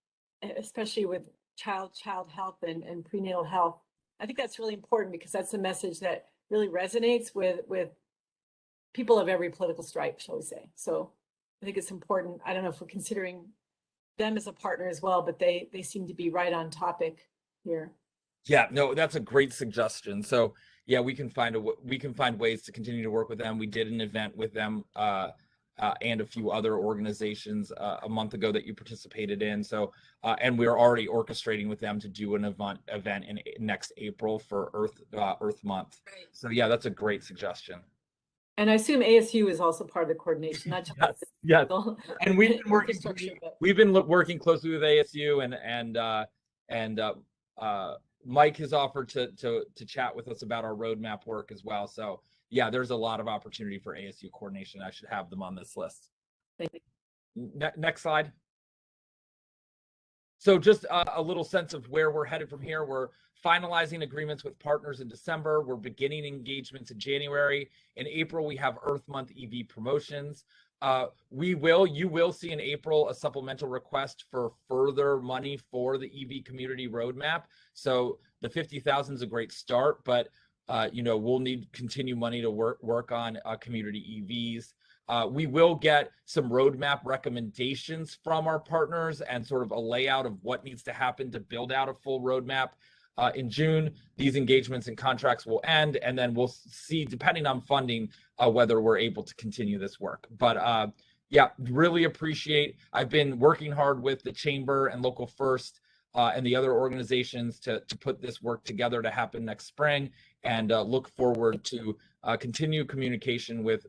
especially with child health and prenatal health. I think that's really important because that's a message that really resonates with people of every political stripe, shall we say. So I think it's important. I don't know if we're considering them as a partner as well, but they seem to be right on topic here. Yeah, no, that's a great suggestion. So yeah, we can find ways to continue to work with them. We did an event with them and a few other organizations a month ago that you participated in. So and we're already orchestrating with them to do an event in next April for Earth Month. Right. So yeah, that's a great suggestion. And I assume ASU is also part of the coordination, not just yes. And we've been working closely with ASU and Mike has offered to chat with us about our roadmap work as well. So yeah, there's a lot of opportunity for ASU coordination. I should have them on this list. Thank you. Next slide. So just a little sense of where we're headed from here. We're finalizing agreements with partners in December. We're beginning engagements in January. In April, we have Earth Month EV promotions. you will see in April a supplemental request for further money for the EV community roadmap. So the 50,000 is a great start, but we'll need continue money to work on community EVs. We will get some roadmap recommendations from our partners and sort of a layout of what needs to happen to build out a full roadmap. In June, these engagements and contracts will end, and then we'll see, depending on funding, whether we're able to continue this work. But yeah, really appreciate. I've been working hard with the Chamber and Local First and the other organizations to put this work together to happen next spring, and look forward to continue communication with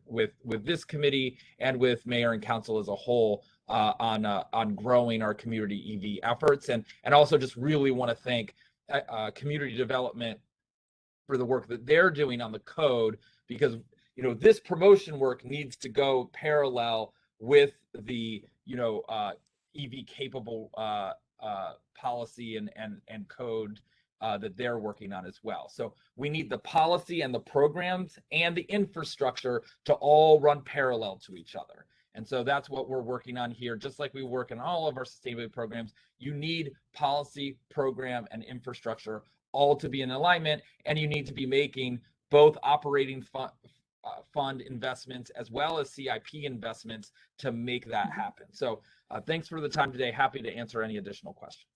this committee and with Mayor and Council as a whole on growing our community EV efforts, and also just really want to thank community development for the work that they're doing on the code, because this promotion work needs to go parallel with the EV capable policy and code that they're working on as well. So we need the policy and the programs and the infrastructure to all run parallel to each other. And so that's what we're working on here. Just like we work in all of our sustainability programs, you need policy, program, and infrastructure all to be in alignment, and you need to be making both operating fund investments as well as CIP investments to make that happen. So thanks for the time today. Happy to answer any additional questions.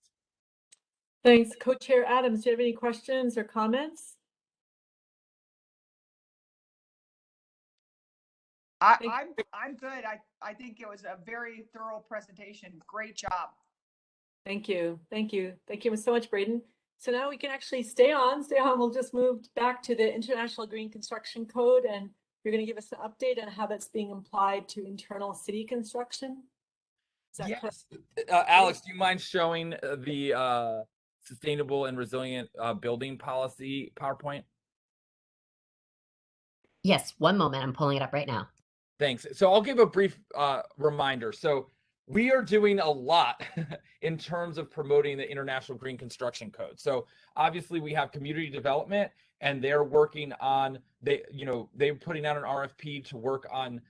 Thanks. Co-Chair Adams, do you have any questions or comments? I'm good. I think it was a very thorough presentation. Great job. Thank you. Thank you. Thank you so much, Braden. So now we can actually stay on. We'll just move back to the International Green Construction Code, and you're going to give us an update on how that's being applied to internal city construction. Is that yes. Alex, do you mind showing the sustainable and resilient building policy PowerPoint? Yes, one moment. I'm pulling it up right now. Thanks. So I'll give a brief reminder. So we are doing a lot in terms of promoting the International Green Construction Code. So obviously we have community development, and they're working on, they're putting out an RFP to work on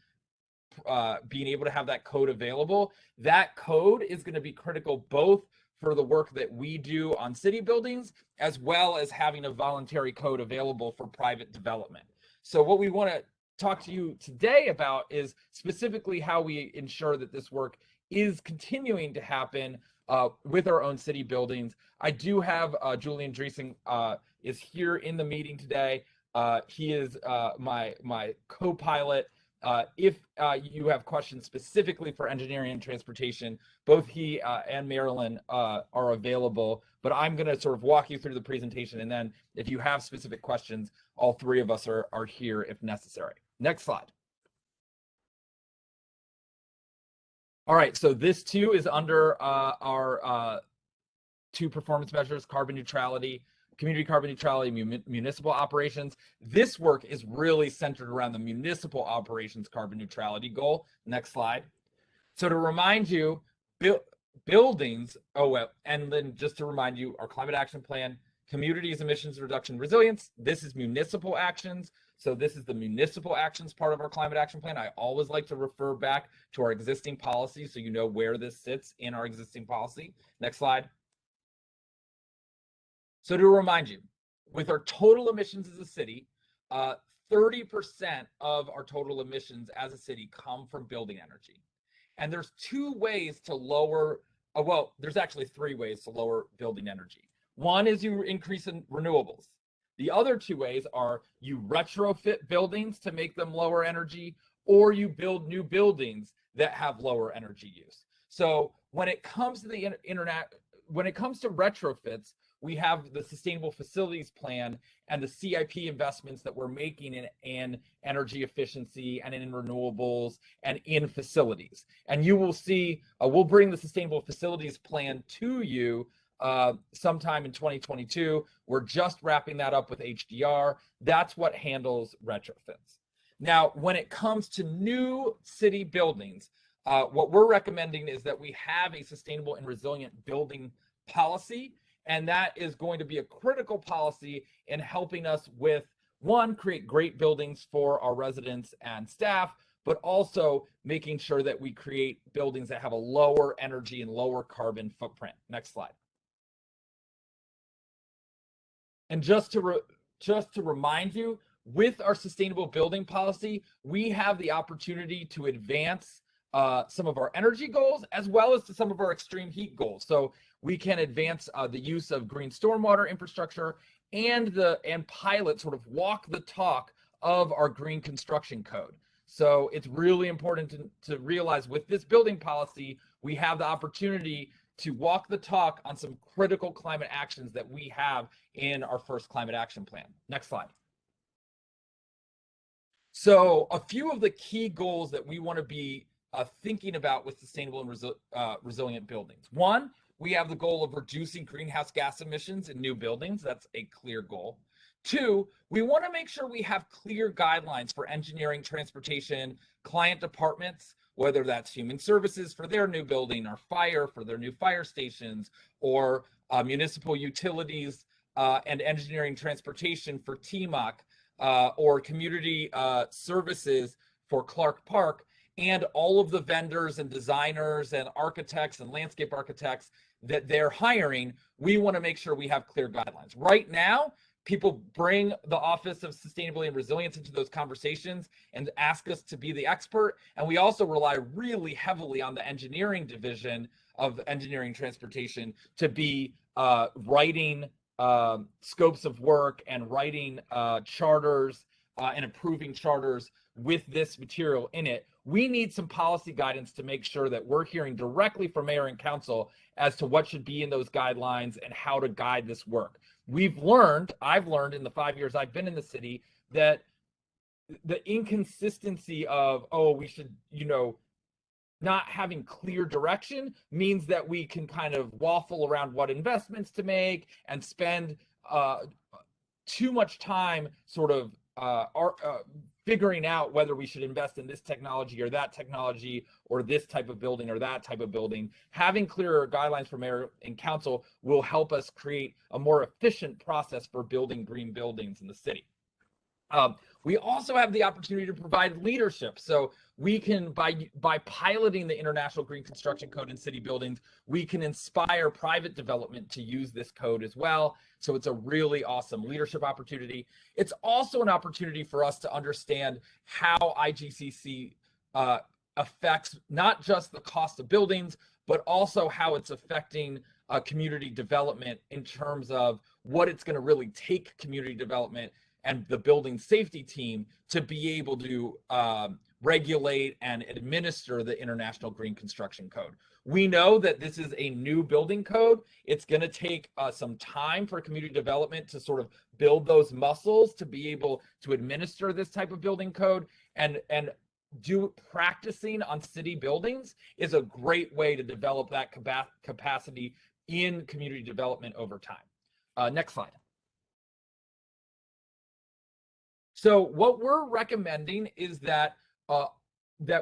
being able to have that code available. That code is going to be critical both for the work that we do on city buildings, as well as having a voluntary code available for private development. So what we want to talk to you today about is specifically how we ensure that this work is continuing to happen with our own city buildings. I do have Julian Driesing is here in the meeting today. He is my co-pilot. If you have questions specifically for engineering and transportation, both he and Marilyn are available, but I'm going to sort of walk you through the presentation, and then if you have specific questions, all three of us are here if necessary. Next slide. All right, so this too is under our two performance measures: carbon neutrality, community carbon neutrality, municipal operations. This work is really centered around the municipal operations carbon neutrality goal. Next slide. So to remind you, buildings, and then just to remind you, our climate action plan, communities, emissions reduction, resilience, this is municipal actions. So this is the municipal actions part of our climate action plan. I always like to refer back to our existing policy so you know where this sits in our existing policy. Next slide. So to remind you, with our total emissions as a city, 30% of our total emissions as a city come from building energy. And there's two ways to lower, there's actually three ways to lower building energy. One is you increase in renewables. The other two ways are you retrofit buildings to make them lower energy, or you build new buildings that have lower energy use. So when it comes to the when it comes to retrofits, we have the Sustainable Facilities Plan and the CIP investments that we're making in energy efficiency and in renewables and in facilities. And you will see, we'll bring the Sustainable Facilities Plan to you sometime in 2022. We're just wrapping that up with HDR. That's what handles retrofits. Now, when it comes to new city buildings, what we're recommending is that we have a sustainable and resilient building policy. And that is going to be a critical policy in helping us with, one, create great buildings for our residents and staff, but also making sure that we create buildings that have a lower energy and lower carbon footprint. Next slide. And just to remind you, with our sustainable building policy, we have the opportunity to advance some of our energy goals as well as to some of our extreme heat goals. So we can advance the use of green stormwater infrastructure and pilot, sort of walk the talk of our green construction code. So it's really important to realize with this building policy, we have the opportunity to walk the talk on some critical climate actions that we have in our first climate action plan. Next slide. So a few of the key goals that we want to be thinking about with sustainable and resilient buildings. One, we have the goal of reducing greenhouse gas emissions in new buildings. That's a clear goal. Two, we want to make sure we have clear guidelines for engineering, transportation, client departments, whether that's human services for their new building, or fire for their new fire stations, or municipal utilities and engineering transportation for TMOC, or community services for Clark Park, and all of the vendors and designers and architects and landscape architects that they're hiring. We want to make sure we have clear guidelines. Right now, people bring the Office of Sustainability and Resilience into those conversations and ask us to be the expert. And we also rely really heavily on the engineering division of engineering transportation to be writing scopes of work and writing charters and approving charters with this material in it. We need some policy guidance to make sure that we're hearing directly from mayor and council as to what should be in those guidelines and how to guide this work. I've learned in the 5 years I've been in the city that the inconsistency of, we should, not having clear direction means that we can kind of waffle around what investments to make and spend too much time sort of figuring out whether we should invest in this technology or that technology or this type of building or that type of building. Having clearer guidelines from mayor and council will help us create a more efficient process for building green buildings in the city. We also have the opportunity to provide leadership. So we can, by piloting the International Green Construction Code in city buildings, we can inspire private development to use this code as well. So it's a really awesome leadership opportunity. It's also an opportunity for us to understand how IGCC affects not just the cost of buildings, but also how it's affecting community development in terms of what it's going to really take community development and the building safety team to be able to regulate and administer the International Green Construction Code. We know that this is a new building code. It's going to take some time for community development to sort of build those muscles to be able to administer this type of building code, and practicing on city buildings is a great way to develop that capacity in community development over time. Next slide. So what we're recommending is that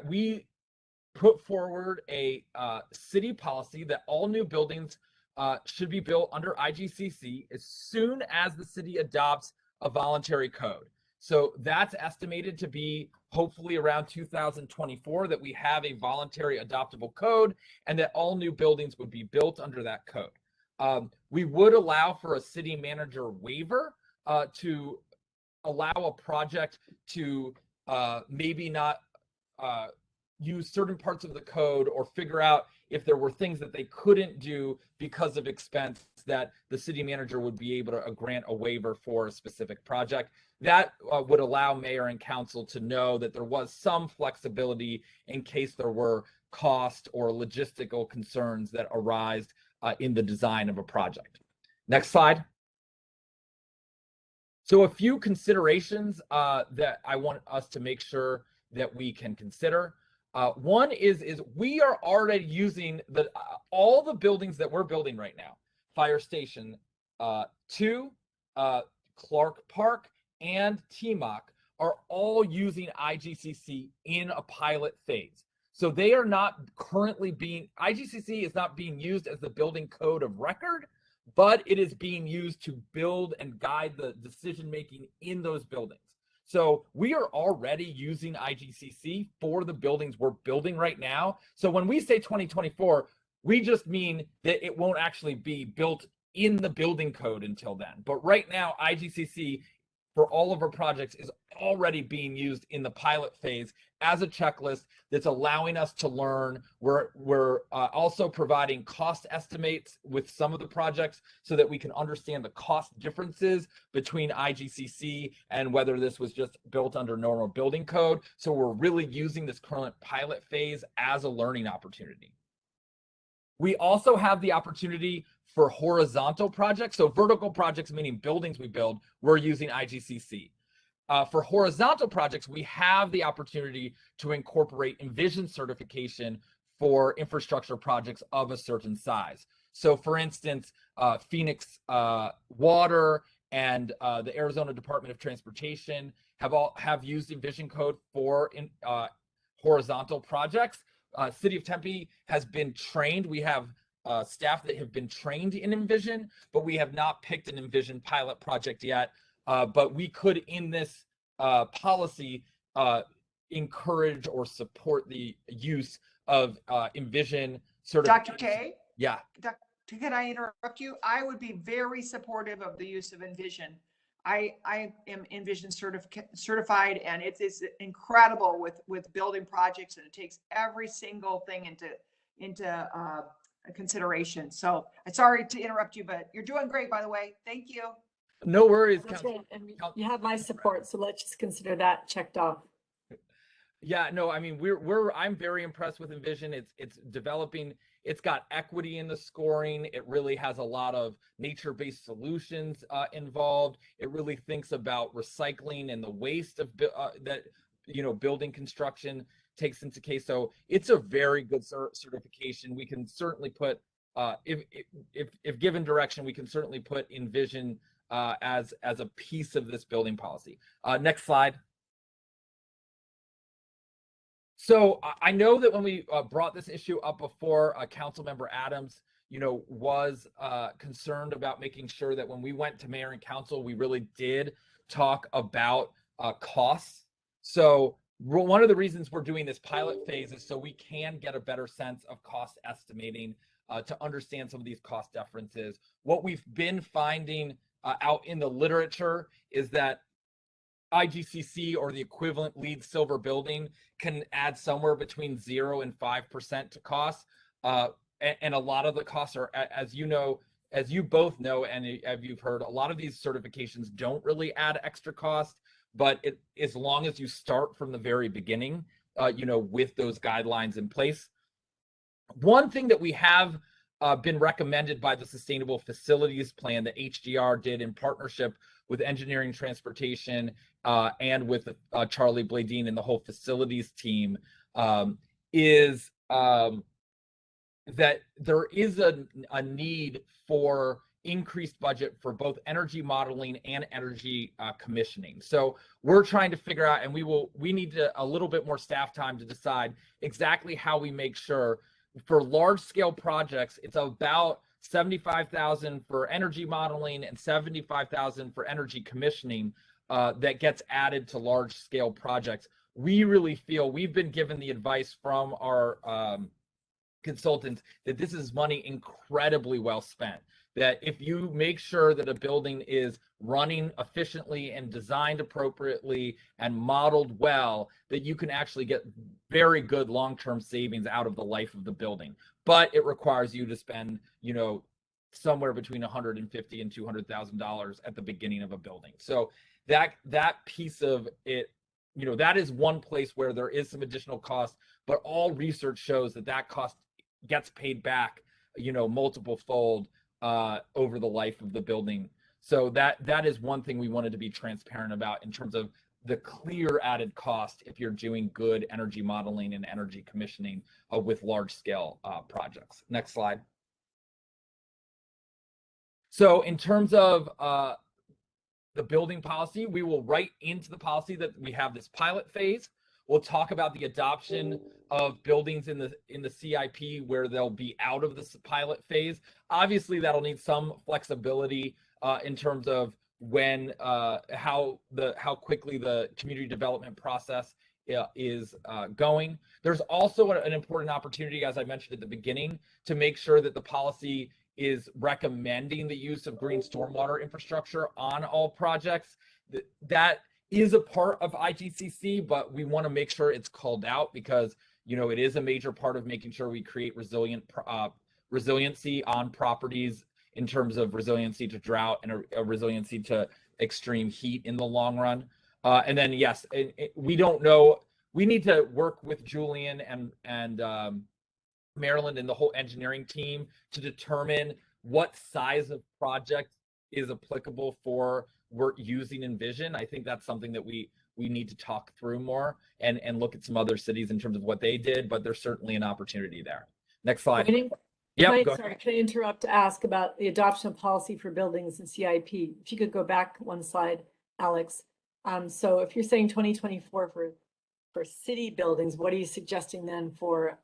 we put forward a city policy that all new buildings should be built under IGCC as soon as the city adopts a voluntary code. So that's estimated to be hopefully around 2024 that we have a voluntary adoptable code and that all new buildings would be built under that code. We would allow for a city manager waiver to allow a project to maybe not use certain parts of the code or figure out if there were things that they couldn't do because of expense, that the city manager would be able to grant a waiver for a specific project. That would allow mayor and council to know that there was some flexibility in case there were cost or logistical concerns that arise in the design of a project. Next slide. So a few considerations that I want us to make sure that we can consider. One is we are already using all the buildings that we're building right now. Fire Station 2, Clark Park, and TMOC are all using IGCC in a pilot phase. So they are not currently IGCC is not being used as the building code of record, but it is being used to build and guide the decision-making in those buildings. So we are already using IGCC for the buildings we're building right now. So when we say 2024, we just mean that it won't actually be built in the building code until then. But right now, IGCC for all of our projects is already being used in the pilot phase as a checklist that's allowing us to learn. We're also providing cost estimates with some of the projects so that we can understand the cost differences between IGCC and whether this was just built under normal building code. So we're really using this current pilot phase as a learning opportunity. We also have the opportunity for horizontal projects. So vertical projects, meaning buildings we build, we're using IGCC. For horizontal projects, we have the opportunity to incorporate Envision certification for infrastructure projects of a certain size. So for instance, Phoenix Water and the Arizona Department of Transportation have used Envision code for horizontal projects. City of Tempe has been trained. We have staff that have been trained in Envision, but we have not picked an Envision pilot project yet. But we could, in this policy, encourage or support the use of Envision certification. Dr. K? Yeah. Can I interrupt you? I would be very supportive of the use of Envision. I am Envision certified, and it's incredible with building projects, and it takes every single thing into consideration. So I'm sorry to interrupt you, but you're doing great, by the way. Thank you. No worries. That's right. And you have my support, so let's just consider that checked off. Yeah, no, I mean, I'm very impressed with Envision. It's developing, it's got equity in the scoring. It really has a lot of nature-based solutions involved. It really thinks about recycling and the waste of that, building construction takes into case. So it's a very good certification. We can certainly put, if given direction, we can certainly put Envision as a piece of this building policy. Next slide. So I know that when we brought this issue up before, Councilmember Adams, was concerned about making sure that when we went to mayor and council, we really did talk about costs. So one of the reasons we're doing this pilot phase is so we can get a better sense of cost estimating to understand some of these cost differences. What we've been finding out in the literature is that IGCC or the equivalent LEED Silver building can add somewhere between 0 and 5% to costs. And a lot of the costs are, as you both know, and as you've heard, a lot of these certifications don't really add extra cost, but as long as you start from the very beginning, with those guidelines in place. One thing that we have been recommended by the Sustainable Facilities Plan that HDR did in partnership with Engineering Transportation and with Charlie Bladine and the whole facilities team is that there is a need for increased budget for both energy modeling and energy commissioning. So we're trying to figure out, and we need a little bit more staff time to decide exactly how we make sure for large scale projects, it's about $75,000 for energy modeling and $75,000 for energy commissioning that gets added to large scale projects. We really feel we've been given the advice from our consultants that this is money incredibly well spent. That if you make sure that a building is running efficiently and designed appropriately and modeled well, that you can actually get very good long-term savings out of the life of the building. But it requires you to spend, somewhere between $150,000 and $200,000 at the beginning of a building. So that piece of it, that is one place where there is some additional cost, but all research shows that cost gets paid back, multiple fold over the life of the building. So that is one thing we wanted to be transparent about in terms of the clear added cost if you're doing good energy modeling and energy commissioning with large scale projects. Next slide. So in terms of the building policy, we will write into the policy that we have this pilot phase. We'll talk about the adoption of buildings in the CIP where they'll be out of this pilot phase. Obviously, that'll need some flexibility in terms of when how quickly the community development process is going. There's also an important opportunity, as I mentioned at the beginning, to make sure that the policy is recommending the use of green stormwater infrastructure on all projects. That is a part of IGCC, but we want to make sure it's called out because, you know, it is a major part of making sure we create resiliency on properties in terms of resiliency to drought and a resiliency to extreme heat in the long run. And then, yes, we don't know. We need to work with Julian and Maryland and the whole engineering team to determine what size of project is applicable for work using Envision. I think that's something that we need to talk through more and look at some other cities in terms of what they did, but there's certainly an opportunity there. Next slide. Sorry, can I interrupt to ask about the adoption of policy for buildings and CIP? If you could go back one slide, Alex. So if you're saying 2024 for city buildings, what are you suggesting then for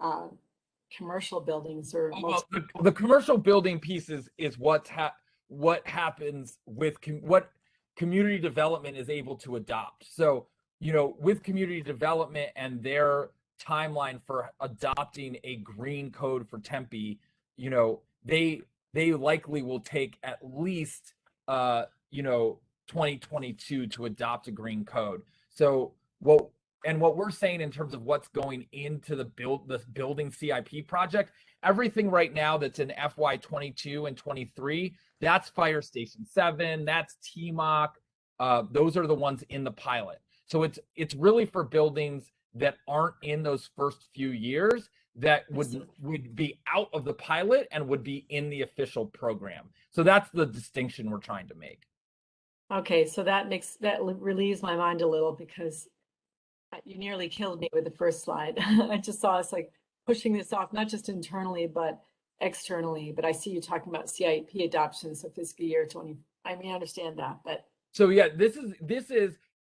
commercial buildings or? Well, the commercial building piece is what happens with what community development is able to adopt. So, you know, with community development and their timeline for adopting a green code for Tempe, you know, they likely will take at least 2022 to adopt a green code. So what we're saying in terms of what's going into the building CIP project, everything right now that's in FY 22 and 23, that's Fire Station 7, that's TMOC. Those are the ones in the pilot. So it's really for buildings that aren't in those first few years that would be out of the pilot and would be in the official program. So that's the distinction we're trying to make. Okay, so that relieves my mind a little because you nearly killed me with the first slide. I just saw us like pushing this off, not just internally, but externally. But I see you talking about CIP adoption, so fiscal year 20. I mean, I understand that, but. So yeah, this is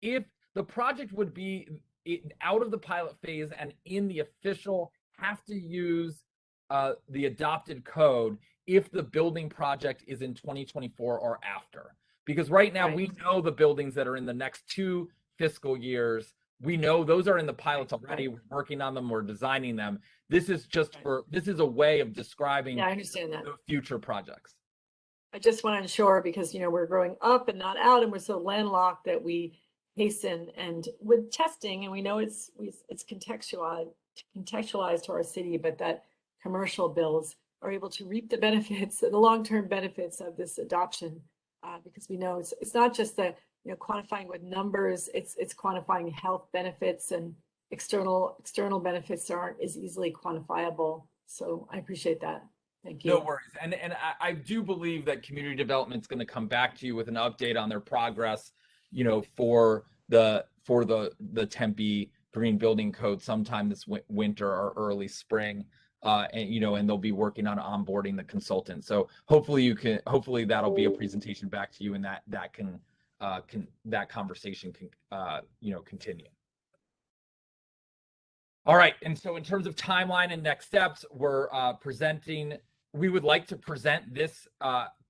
if the project would be out of the pilot phase and in the official have to use the adopted code if the building project is in 2024 or after. Because right now we know the buildings that are in the next 2 fiscal years, we know those are in the pilots already. We're working on them, we're designing them. This is just this is a way of describing I understand that. the future projects. I just want to ensure because, you know, we're growing up and not out and we're so landlocked that we hasten and with testing, and we know it's contextualized to our city, but that commercial bills are able to reap the benefits, the long-term benefits of this adoption, because we know it's not just the, you know, quantifying with numbers, it's quantifying health benefits, and external benefits aren't as easily quantifiable. So I appreciate that. Thank you. No worries. And I do believe that community development is going to come back to you with an update on their progress, you know, for the Tempe Green Building Code sometime this winter or early spring. And you know, and they'll be working on onboarding the consultant. So hopefully that'll be a presentation back to you, and that conversation can you know, continue. All right, and so in terms of timeline and next steps, we would like to present this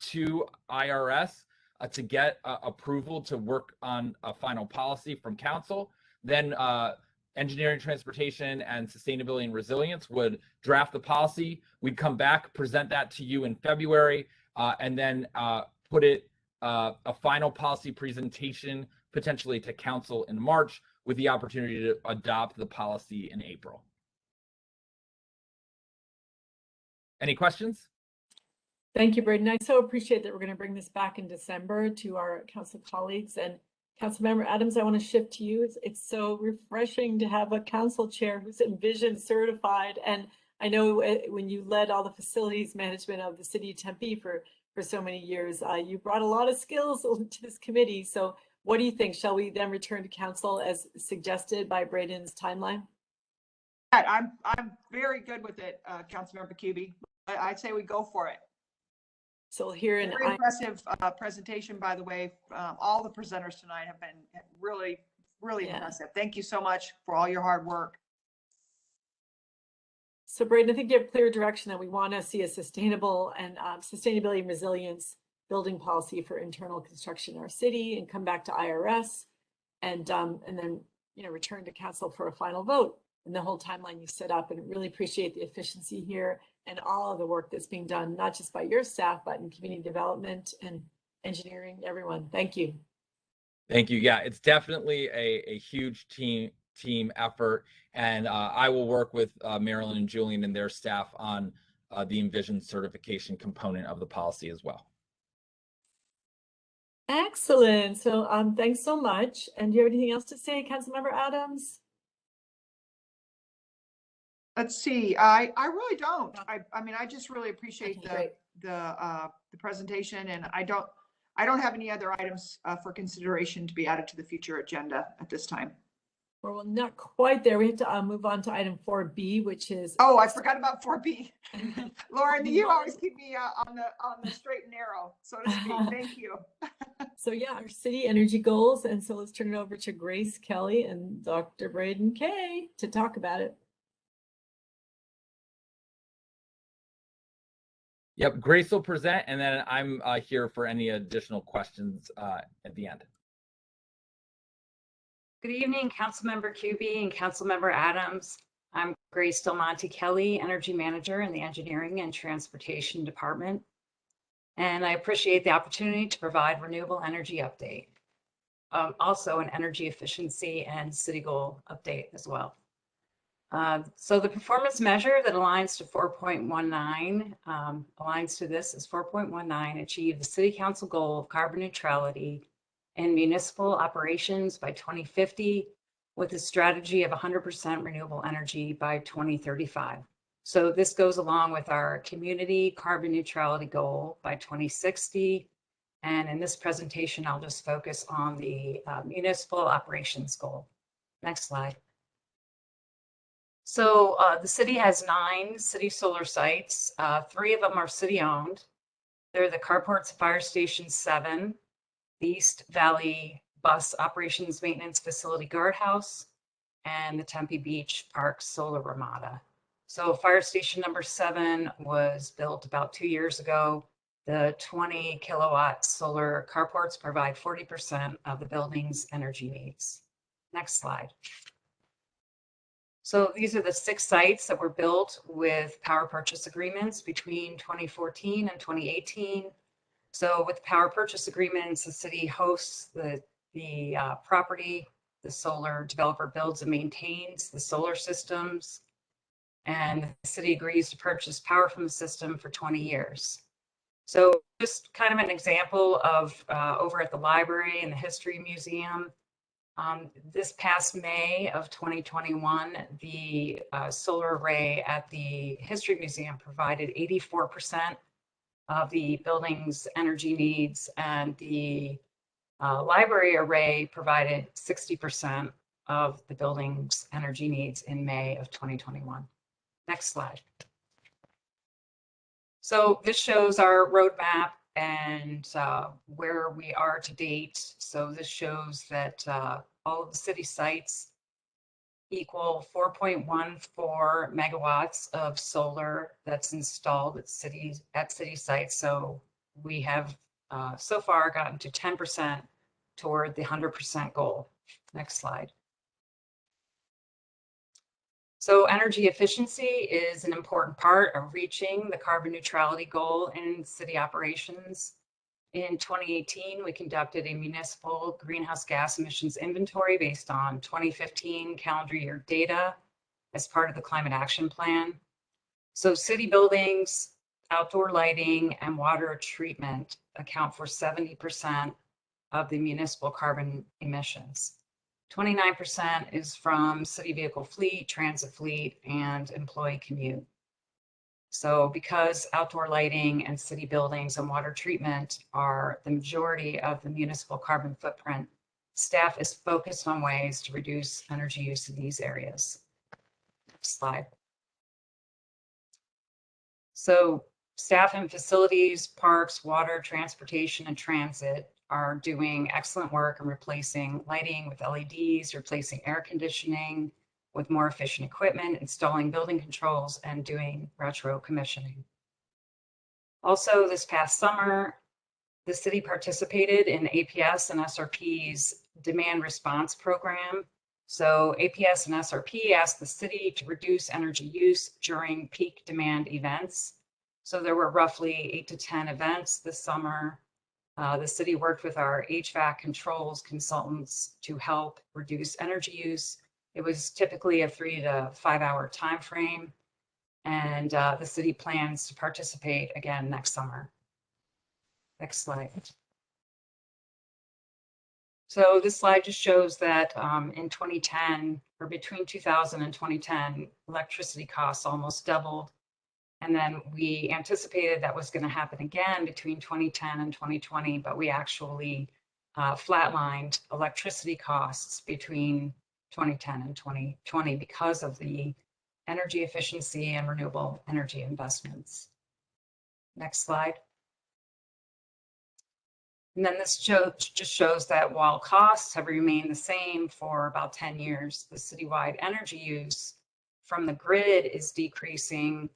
to IRS to get approval to work on a final policy from council. Then Engineering, Transportation, and Sustainability and Resilience would draft the policy. We'd come back, present that to you in February, and then put it a final policy presentation potentially to council in March with the opportunity to adopt the policy in April. Any questions? Thank you, Braden. I so appreciate that we're going to bring this back in December to our council colleagues. And Councilmember Adams, I want to shift to you. It's so refreshing to have a council chair who's Envision certified. And I know when you led all the facilities management of the city of Tempe for so many years, you brought a lot of skills to this committee. So what do you think? Shall we then return to council as suggested by Braden's timeline? I'm very good with it, Councilmember Kuby. I'd say we go for it. So we'll hear an very impressive presentation, by the way. All the presenters tonight have been really, really impressive. Thank you so much for all your hard work. So Braden, I think you have clear direction that we want to see a sustainable and sustainability and resilience building policy for internal construction in our city and come back to IRS and then, you know, return to council for a final vote. And the whole timeline you set up, and really appreciate the efficiency here and all of the work that's being done, not just by your staff, but in community development and engineering, everyone. Thank you. Thank you. Yeah, it's definitely a huge team effort, and I will work with Marilyn and Julian and their staff on the Envision certification component of the policy as well. Excellent. So thanks so much. And do you have anything else to say, Councilmember Adams? Let's see. I really don't. I mean, I just really appreciate Okay, the presentation, and I don't have any other items for consideration to be added to the future agenda at this time. Well, not quite there. We have to move on to item 4B, which is. Oh, I forgot about 4B. Lauren, you always keep me on the straight and narrow, so to speak. Thank you. So yeah, our city energy goals. And so let's turn it over to Grace Kelly and Dr. Braden Kay to talk about it. Yep, Grace will present, and then I'm here for any additional questions at the end. Good evening, Councilmember Cubie and Councilmember Adams. I'm Grace Del Monte Kelly, Energy Manager in the Engineering and Transportation Department. And I appreciate the opportunity to provide renewable energy update. Also an energy efficiency and city goal update as well. So the performance measure that aligns to 4.19, aligns to this is 4.19, achieve the City Council goal of carbon neutrality in municipal operations by 2050 with a strategy of 100% renewable energy by 2035. So this goes along with our community carbon neutrality goal by 2060. And in this presentation, I'll just focus on the municipal operations goal. Next slide. So the city has 9 city solar sites. 3 of them are city owned. They're the Carports Fire Station 7, the East Valley Bus Operations Maintenance Facility Guardhouse, and the Tempe Beach Park Solar Ramada. So fire station number 7 was built about 2 years ago. The 20 kilowatt solar carports provide 40% of the building's energy needs. Next slide. So these are the 6 sites that were built with power purchase agreements between 2014 and 2018. So with power purchase agreements, the city hosts the property, the solar developer builds and maintains the solar systems, and the city agrees to purchase power from the system for 20 years. So just kind of an example of over at the library and the History Museum, this past May of 2021, the solar array at the History Museum provided 84% of the building's energy needs, and the library array provided 60% of the building's energy needs in May of 2021. Next slide. So this shows our roadmap and where we are to date. So this shows that all of the city sites equal 4.14 megawatts of solar that's installed at city sites. So we have so far gotten to 10% toward the 100% goal. Next slide. So energy efficiency is an important part of reaching the carbon neutrality goal in city operations. In 2018, we conducted a municipal greenhouse gas emissions inventory based on 2015 calendar year data as part of the Climate Action Plan. So city buildings, outdoor lighting, and water treatment account for 70% of the municipal carbon emissions. 29% is from city vehicle fleet, transit fleet, and employee commute. So because outdoor lighting and city buildings and water treatment are the majority of the municipal carbon footprint, staff is focused on ways to reduce energy use in these areas. Next slide. So staff in facilities, parks, water, transportation, and transit are doing excellent work in replacing lighting with LEDs, replacing air conditioning with more efficient equipment, installing building controls, and doing retro commissioning. Also, this past summer, the city participated in APS and SRP's demand response program. So APS and SRP asked the city to reduce energy use during peak demand events. So there were roughly 8 to 10 events this summer. The city worked with our HVAC controls consultants to help reduce energy use. It was typically a 3 to 5 hour time frame, and the city plans to participate again next summer. Next slide. So this slide just shows that in 2010, or between 2000 and 2010, electricity costs almost doubled. And then we anticipated that was going to happen again between 2010 and 2020, but we actually flatlined electricity costs between 2010 and 2020 because of the energy efficiency and renewable energy investments. Next slide. And then this just shows that while costs have remained the same for about 10 years, the citywide energy use from the grid is decreasing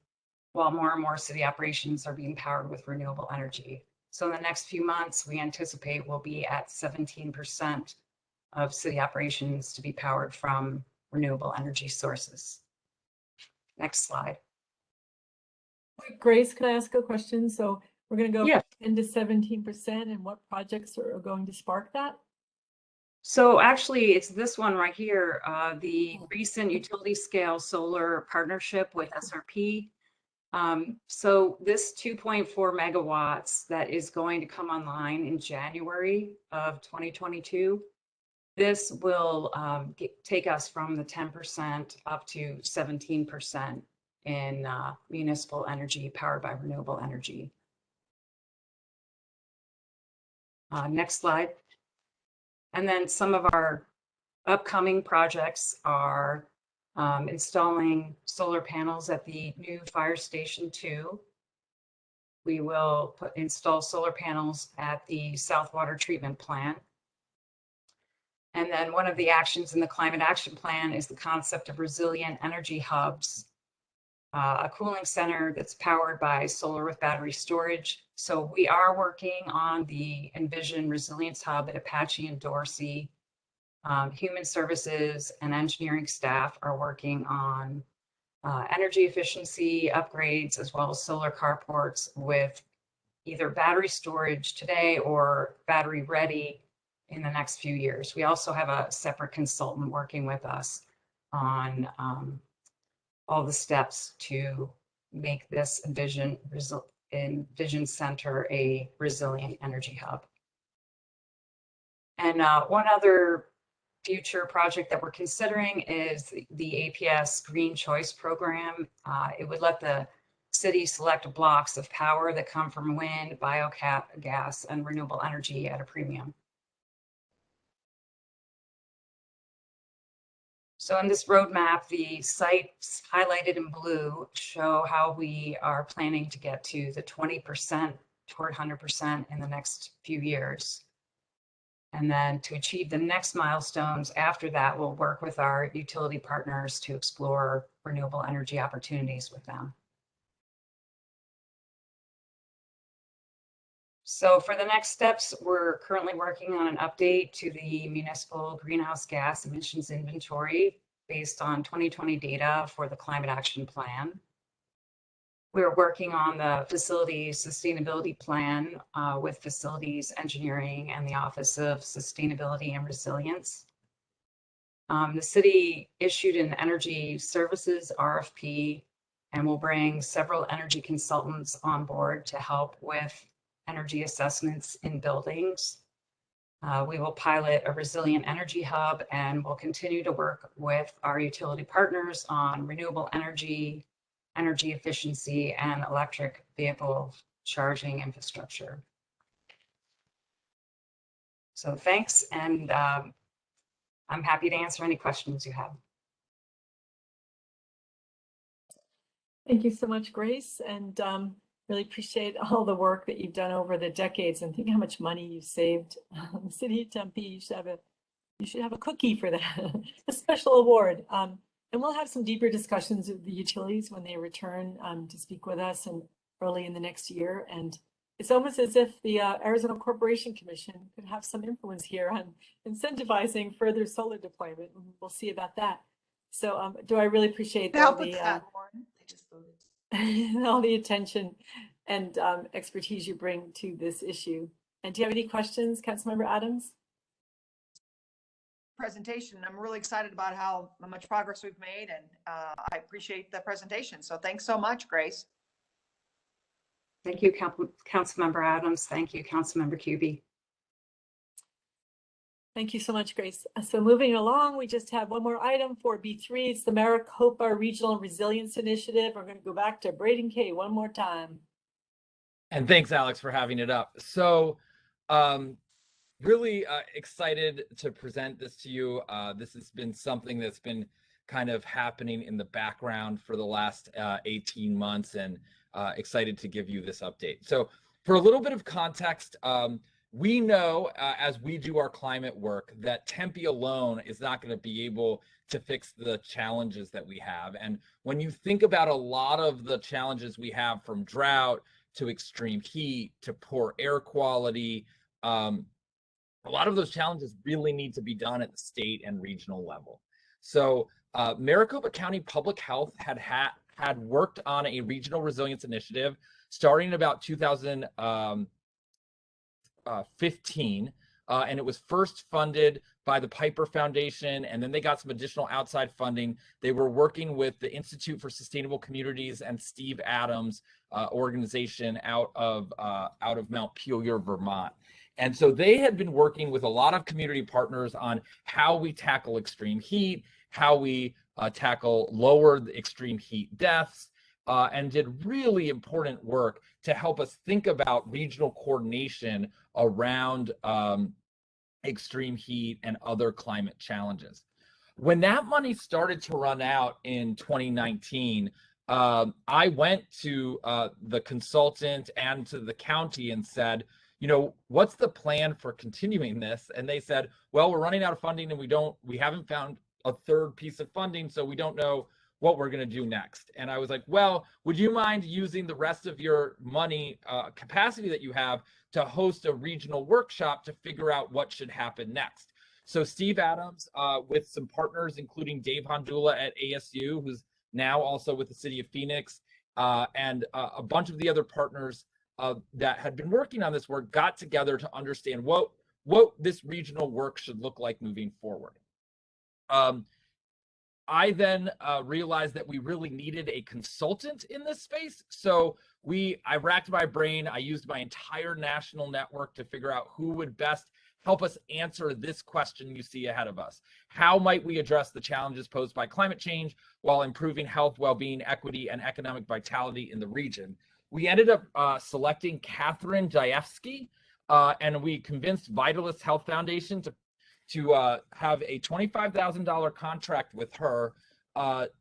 while more and more city operations are being powered with renewable energy. So in the next few months, we anticipate we'll be at 17% of city operations to be powered from renewable energy sources. Next slide. Grace, can I ask a question? So we're going to go Yeah. from 10 to 17%, and what projects are going to spark that? So actually, it's this one right here, the recent utility scale solar partnership with SRP. So this 2.4 megawatts that is going to come online in January of 2022, this will take us from the 10% up to 17% in municipal energy powered by renewable energy. Next slide. And then some of our upcoming projects are installing solar panels at the new Fire Station 2. We will install solar panels at the South Water Treatment Plant. And then one of the actions in the Climate Action Plan is the concept of resilient energy hubs, a cooling center that's powered by solar with battery storage. So we are working on the Envision Resilience Hub at Apache and Dorsey. Human services and engineering staff are working on energy efficiency upgrades as well as solar carports with either battery storage today or battery ready in the next few years. We also have a separate consultant working with us on all the steps to make this Envision Center a resilient energy hub. And one other future project that we're considering is the APS Green Choice Program. It would let the city select blocks of power that come from wind, biogas, and renewable energy at a premium. So in this roadmap, the sites highlighted in blue show how we are planning to get to the 20% toward 100% in the next few years. And then to achieve the next milestones after that, we'll work with our utility partners to explore renewable energy opportunities with them. So for the next steps, we're currently working on an update to the municipal greenhouse gas emissions inventory based on 2020 data for the Climate Action Plan. We're working on the facilities sustainability plan with facilities engineering and the Office of Sustainability and Resilience. The city issued an energy services RFP and will bring several energy consultants on board to help with energy assessments in buildings. We will pilot a resilient energy hub and will continue to work with our utility partners on renewable energy, energy efficiency, and electric vehicle charging infrastructure. So thanks, and I'm happy to answer any questions you have. Thank you so much, Grace, and really appreciate all the work that you've done over the decades, and think how much money you saved. The city of Tempe, you should have a cookie for that, a special award. And we'll have some deeper discussions with the utilities when they return to speak with us and early in the next year. And it's almost as if the Arizona Corporation Commission could have some influence here on incentivizing further solar deployment. We'll see about that. So do I really appreciate all Help with the that, Lauren. They just voted. all the attention and expertise you bring to this issue. And do you have any questions, Councilmember Adams? Presentation. I'm really excited about how much progress we've made, and I appreciate the presentation. So thanks so much, Grace. Thank you, Councilmember Adams. Thank you, Councilmember Cubie. Thank you so much, Grace. So moving along, we just have one more item for B3. It's the Maricopa Regional Resilience Initiative. We're going to go back to Braden K one more time. And thanks, Alex, for having it up. So really excited to present this to you. This has been something that's been kind of happening in the background for the last 18 months, and excited to give you this update. So for a little bit of context, we know as we do our climate work that Tempe alone is not going to be able to fix the challenges that we have. And when you think about a lot of the challenges we have, from drought to extreme heat to poor air quality, a lot of those challenges really need to be done at the state and regional level. So Maricopa County Public Health had worked on a regional resilience initiative starting in about 2015, and it was first funded by the Piper Foundation, and then they got some additional outside funding. They were working with the Institute for Sustainable Communities and Steve Adams organization out of Mount Pelier, Vermont. And so they had been working with a lot of community partners on how we tackle extreme heat, how we tackle lower extreme heat deaths, and did really important work to help us think about regional coordination around extreme heat and other climate challenges. When that money started to run out in 2019, I went to the consultant and to the county and said, you know, what's the plan for continuing this? And they said, well, we're running out of funding and we haven't found a third piece of funding, so we don't know what we're going to do next. And I was like, well, would you mind using the rest of your money capacity that you have to host a regional workshop to figure out what should happen next? So Steve Adams, with some partners, including Dave Hondula at ASU, who's now also with the city of Phoenix, and a bunch of the other partners that had been working on this work, got together to understand what this regional work should look like moving forward. I then realized that we really needed a consultant in this space. So I racked my brain. I used my entire national network to figure out who would best help us answer this question you see ahead of us. How might we address the challenges posed by climate change while improving health, well-being, equity, and economic vitality in the region? We ended up selecting Catherine Diefsky, and we convinced Vitalist Health Foundation to have a $25,000 contract with her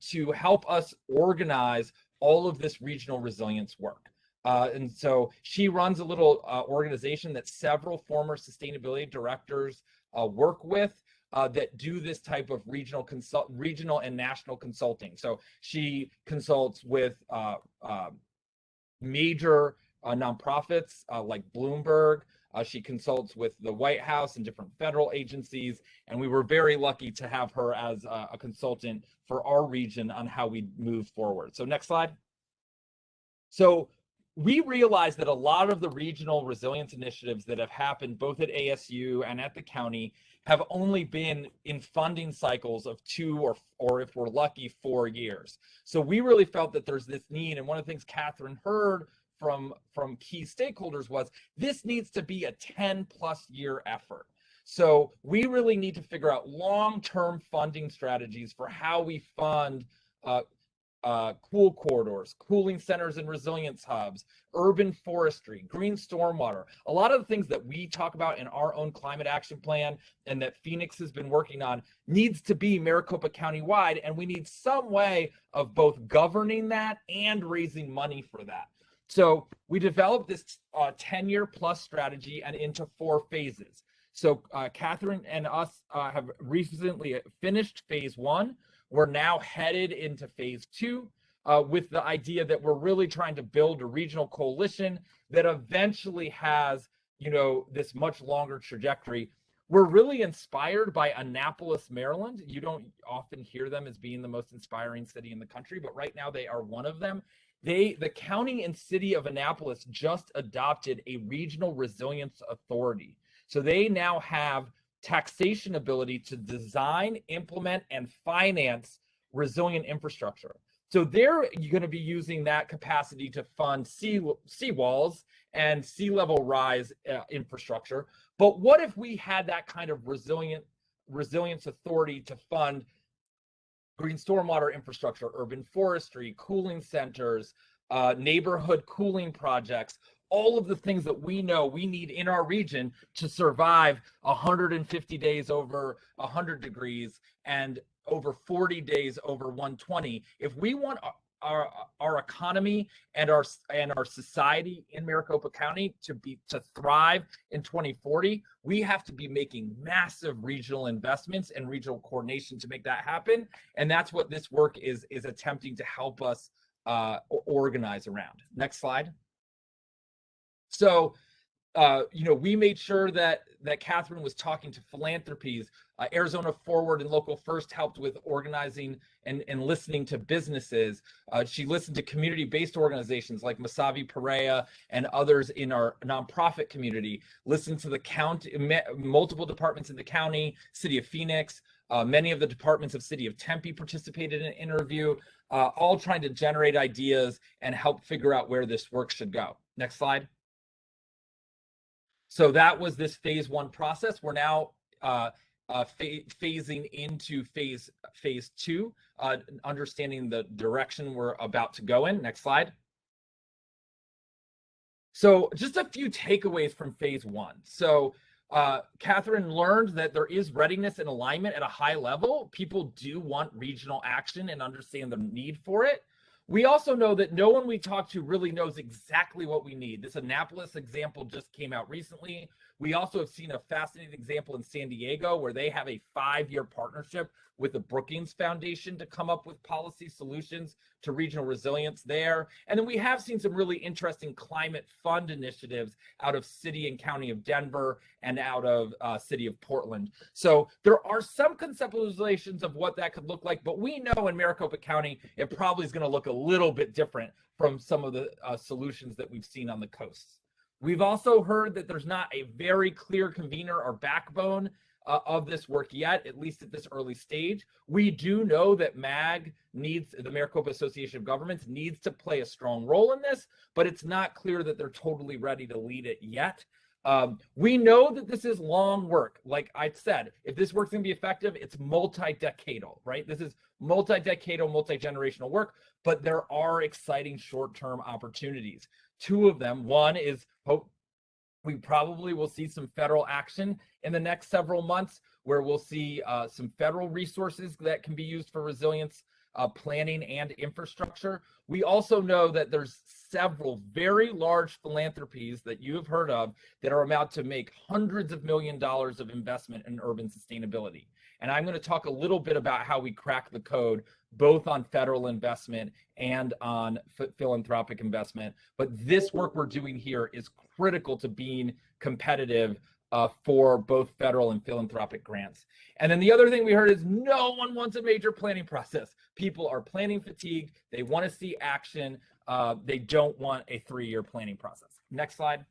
to help us organize all of this regional resilience work. And so she runs a little organization that several former sustainability directors work with that do this type of regional and national consulting. So she consults with major nonprofits like Bloomberg. She consults with the White House and different federal agencies, and we were very lucky to have her as a consultant for our region on how we move forward. So next slide. So we realized that a lot of the regional resilience initiatives that have happened both at ASU and at the county have only been in funding cycles of 2 or if we're lucky, 4 years. So we really felt that there's this need, and one of the things Catherine heard from key stakeholders was this needs to be a 10+ year effort. So we really need to figure out long-term funding strategies for how we fund cool corridors, cooling centers and resilience hubs, urban forestry, green stormwater. A lot of the things that we talk about in our own climate action plan and that Phoenix has been working on needs to be Maricopa County wide, and we need some way of both governing that and raising money for that. So we developed this 10-year plus strategy and into 4 phases. So Catherine and us have recently finished phase 1. We're now headed into phase 2. with the idea that we're really trying to build a regional coalition that eventually has, you know, this much longer trajectory. We're really inspired by Annapolis, Maryland. You don't often hear them as being the most inspiring city in the country, but right now they are one of them. The county and city of Annapolis just adopted a regional resilience authority. So they now have taxation ability to design, implement, and finance resilient infrastructure. So they're going to be using that capacity to fund seawalls and sea level rise infrastructure. But what if we had that kind of resilience authority to fund green stormwater infrastructure, urban forestry, cooling centers, neighborhood cooling projects, all of the things that we know we need in our region to survive 150 days over 100 degrees and over 40 days over 120. If we want our economy and our society in Maricopa County to thrive in 2040, we have to be making massive regional investments and regional coordination to make that happen. And that's what this work is attempting to help us organize around. Next slide. So, you know, we made sure that Catherine was talking to philanthropies. Arizona Forward and Local First helped with organizing and listening to businesses. She listened to community-based organizations like Masavi Perea and others in our nonprofit community. Listened to the county, multiple departments in the county, City of Phoenix. Many of the departments of City of Tempe participated in an interview, all trying to generate ideas and help figure out where this work should go. Next slide. So that was this phase one process. We're now phasing into phase two, understanding the direction we're about to go in. Next slide. So just a few takeaways from phase one. So Catherine learned that there is readiness and alignment at a high level. People do want regional action and understand the need for it. We also know that no one we talk to really knows exactly what we need. This Annapolis example just came out recently. We also have seen a fascinating example in San Diego where they have a 5-year partnership with the Brookings Foundation to come up with policy solutions to regional resilience there. And then we have seen some really interesting climate fund initiatives out of City and County of Denver and out of City of Portland. So there are some conceptualizations of what that could look like, but we know in Maricopa County, it probably is going to look a little bit different from some of the solutions that we've seen on the coasts. We've also heard that there's not a very clear convener or backbone of this work yet, at least at this early stage. We do know that MAG needs, the Maricopa Association of Governments needs to play a strong role in this, but it's not clear that they're totally ready to lead it yet. We know that this is long work. Like I said, if this work's gonna be effective, it's multi-decadal, right? This is multi-decadal, multi-generational work, but there are exciting short-term opportunities. Two of them, one is we probably will see some federal action in the next several months where we'll see some federal resources that can be used for resilience planning and infrastructure. We also know that there's several very large philanthropies that you have heard of that are about to make hundreds of millions of dollars of investment in urban sustainability. And I'm going to talk a little bit about how we crack the code, both on federal investment and on philanthropic investment. But this work we're doing here is critical to being competitive for both federal and philanthropic grants. And then the other thing we heard is no one wants a major planning process. People are planning fatigue. They want to see action. They don't want a 3-year planning process. Next slide.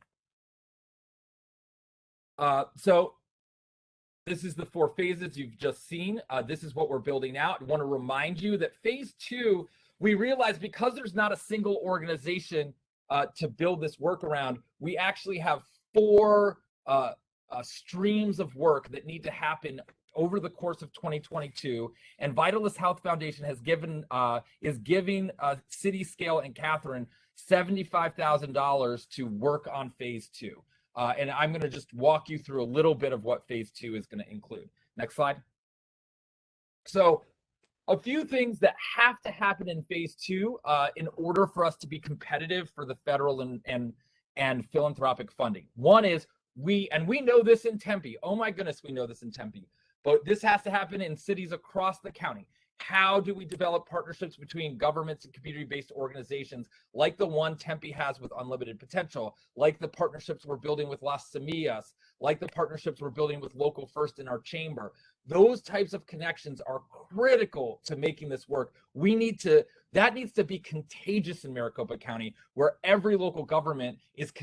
So this is the 4 phases you've just seen. This is what we're building out. I want to remind you that phase 2, we realized because there's not a single organization to build this work around, we actually have 4 streams of work that need to happen over the course of 2022. And Vitalist Health Foundation has given is giving City Scale and Catherine $75,000 to work on phase 2. And I'm going to just walk you through a little bit of what phase 2 is going to include. Next slide. So a few things that have to happen in phase 2 in order for us to be competitive for the federal and philanthropic funding. One is we know this in Tempe. Oh my goodness, we know this in Tempe. But this has to happen in cities across the county. How do we develop partnerships between governments and community-based organizations like the one Tempe has with Unlimited Potential, like the partnerships we're building with Las Semillas, like the partnerships we're building with Local First in our chamber? Those types of connections are critical to making this work. That needs to be contagious in Maricopa County, where every local government is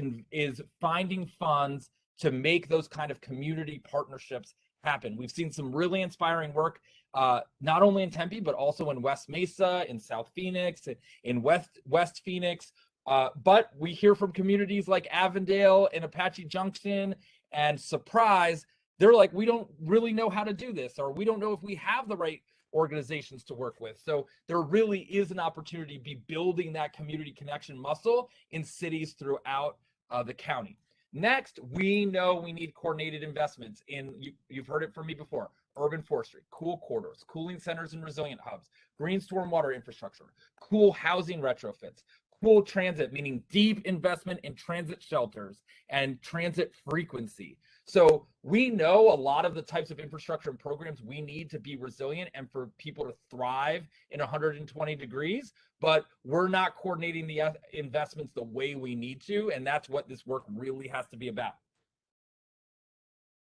finding funds to make those kind of community partnerships happen. We've seen some really inspiring work, not only in Tempe, but also in West Mesa, in South Phoenix, in West Phoenix. But we hear from communities like Avondale and Apache Junction and Surprise. They're like, we don't really know how to do this, or we don't know if we have the right organizations to work with. So there really is an opportunity to be building that community connection muscle in cities throughout the county. Next, we know we need coordinated investments in, you've heard it from me before, urban forestry, cool corridors, cooling centers and resilient hubs, green stormwater infrastructure, cool housing retrofits, cool transit, meaning deep investment in transit shelters and transit frequency. So we know a lot of the types of infrastructure and programs we need to be resilient and for people to thrive in 120 degrees, but we're not coordinating the investments the way we need to, and that's what this work really has to be about.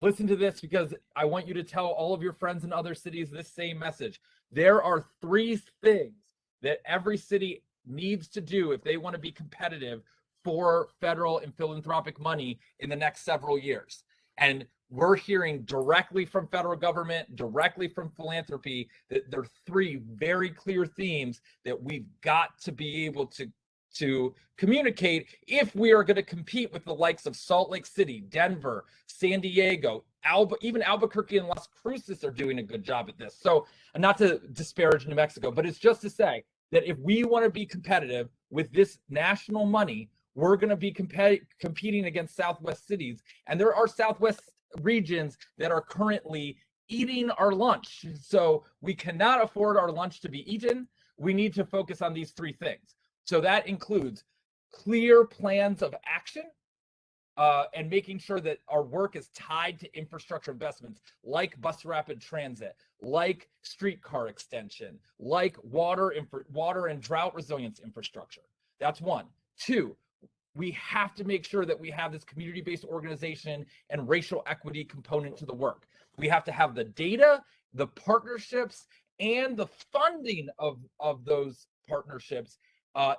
Listen to this, because I want you to tell all of your friends in other cities this same message. There are 3 things that every city needs to do if they want to be competitive for federal and philanthropic money in the next several years. And we're hearing directly from federal government, directly from philanthropy, that there are 3 very clear themes that we've got to be able to communicate if we are going to compete with the likes of Salt Lake City, Denver, San Diego, even Albuquerque and Las Cruces are doing a good job at this. So, not to disparage New Mexico, but it's just to say that if we want to be competitive with this national money, we're going to be competing against Southwest cities. And there are Southwest regions that are currently eating our lunch. So we cannot afford our lunch to be eaten. We need to focus on these 3 things. So that includes clear plans of action and making sure that our work is tied to infrastructure investments like bus rapid transit, like streetcar extension, like water and drought resilience infrastructure. That's 1. 2, we have to make sure that we have this community-based organization and racial equity component to the work. We have to have the data, the partnerships, and the funding of those partnerships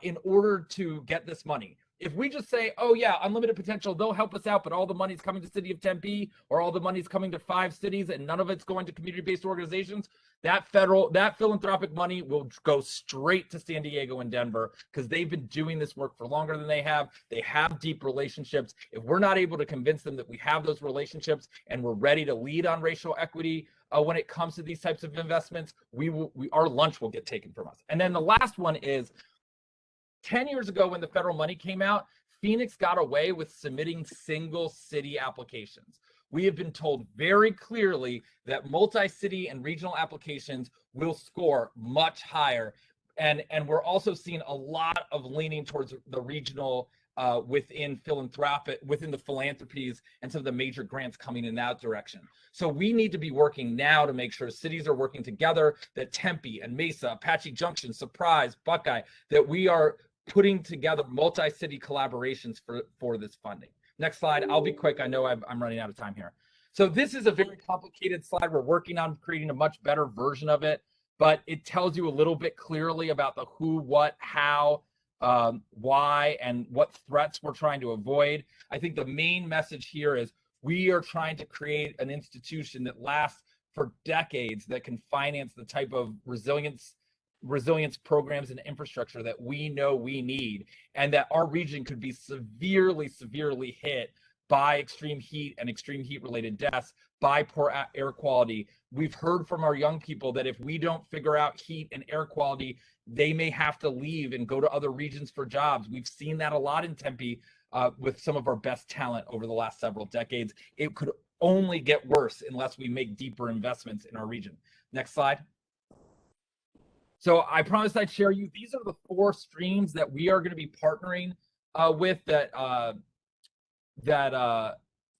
in order to get this money. If we just say, oh yeah, Unlimited Potential, they'll help us out, but all the money's coming to the city of Tempe, or all the money's coming to 5 cities and none of it's going to community-based organizations, that philanthropic money will go straight to San Diego and Denver, because they've been doing this work for longer than they have. They have deep relationships. If we're not able to convince them that we have those relationships and we're ready to lead on racial equity when it comes to these types of investments, our lunch will get taken from us. And then the last one is, 10 years ago, when the federal money came out, Phoenix got away with submitting single city applications. We have been told very clearly that multi-city and regional applications will score much higher. And we're also seeing a lot of leaning towards the regional within the philanthropies and some of the major grants coming in that direction. So we need to be working now to make sure cities are working together, that Tempe and Mesa, Apache Junction, Surprise, Buckeye, that we are putting together multi-city collaborations for this funding. Next slide. I'll be quick. I know I'm running out of time here. So this is a very complicated slide. We're working on creating a much better version of it, but it tells you a little bit clearly about the who, what, how, why, and what threats we're trying to avoid. I think the main message here is we are trying to create an institution that lasts for decades, that can finance the type of resilience programs and infrastructure that we know we need, and that our region could be severely hit by extreme heat and extreme heat related deaths, by poor air quality. We've heard from our young people that if we don't figure out heat and air quality, they may have to leave and go to other regions for jobs. We've seen that a lot in Tempe with some of our best talent over the last several decades. It could only get worse unless we make deeper investments in our region. Next slide. So I promised I'd share you. These are the 4 streams that we are going to be partnering with that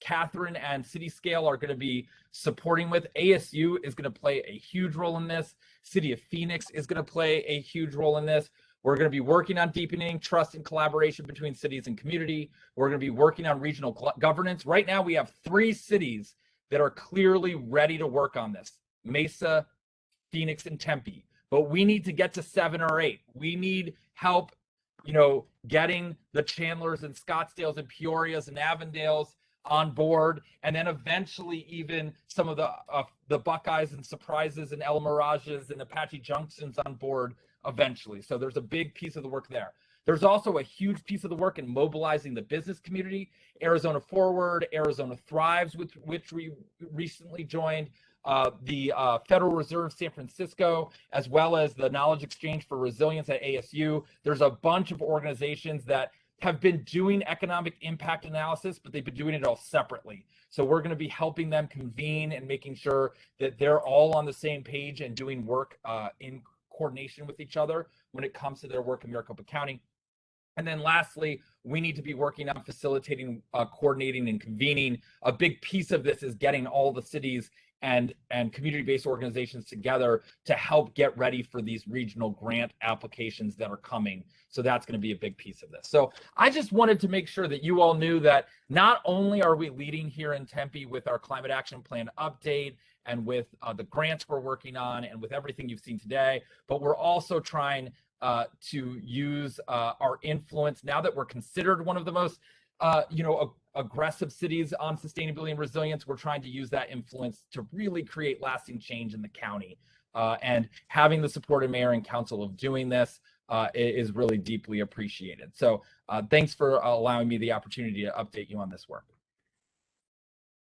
Catherine and City Scale are going to be supporting with. ASU is going to play a huge role in this. City of Phoenix is going to play a huge role in this. We're going to be working on deepening trust and collaboration between cities and community. We're going to be working on regional governance. Right now, we have 3 cities that are clearly ready to work on this: Mesa, Phoenix, and Tempe. But we need to get to 7 or 8. We need help, getting the Chandlers and Scottsdales and Peorias and Avondales on board, and then eventually even some of the Buckeyes and Surprises and El Mirages and Apache Junctions on board eventually. So there's a big piece of the work there. There's also a huge piece of the work in mobilizing the business community. Arizona Forward, Arizona Thrives, which we recently joined, the Federal Reserve San Francisco, as well as the Knowledge Exchange for Resilience at ASU. There's a bunch of organizations that have been doing economic impact analysis, but they've been doing it all separately. So we're going to be helping them convene and making sure that they're all on the same page and doing work in coordination with each other when it comes to their work in Maricopa County. And then lastly, we need to be working on facilitating, coordinating, and convening. A big piece of this is getting all the cities and community-based organizations together to help get ready for these regional grant applications that are coming. So that's going to be a big piece of this. So I just wanted to make sure that you all knew that not only are we leading here in Tempe with our climate action plan update and with the grants we're working on and with everything you've seen today, but we're also trying to use our influence now that we're considered one of the most aggressive cities on sustainability and resilience. We're trying to use that influence to really create lasting change in the county. And having the support of mayor and council of doing this is really deeply appreciated. So thanks for allowing me the opportunity to update you on this work.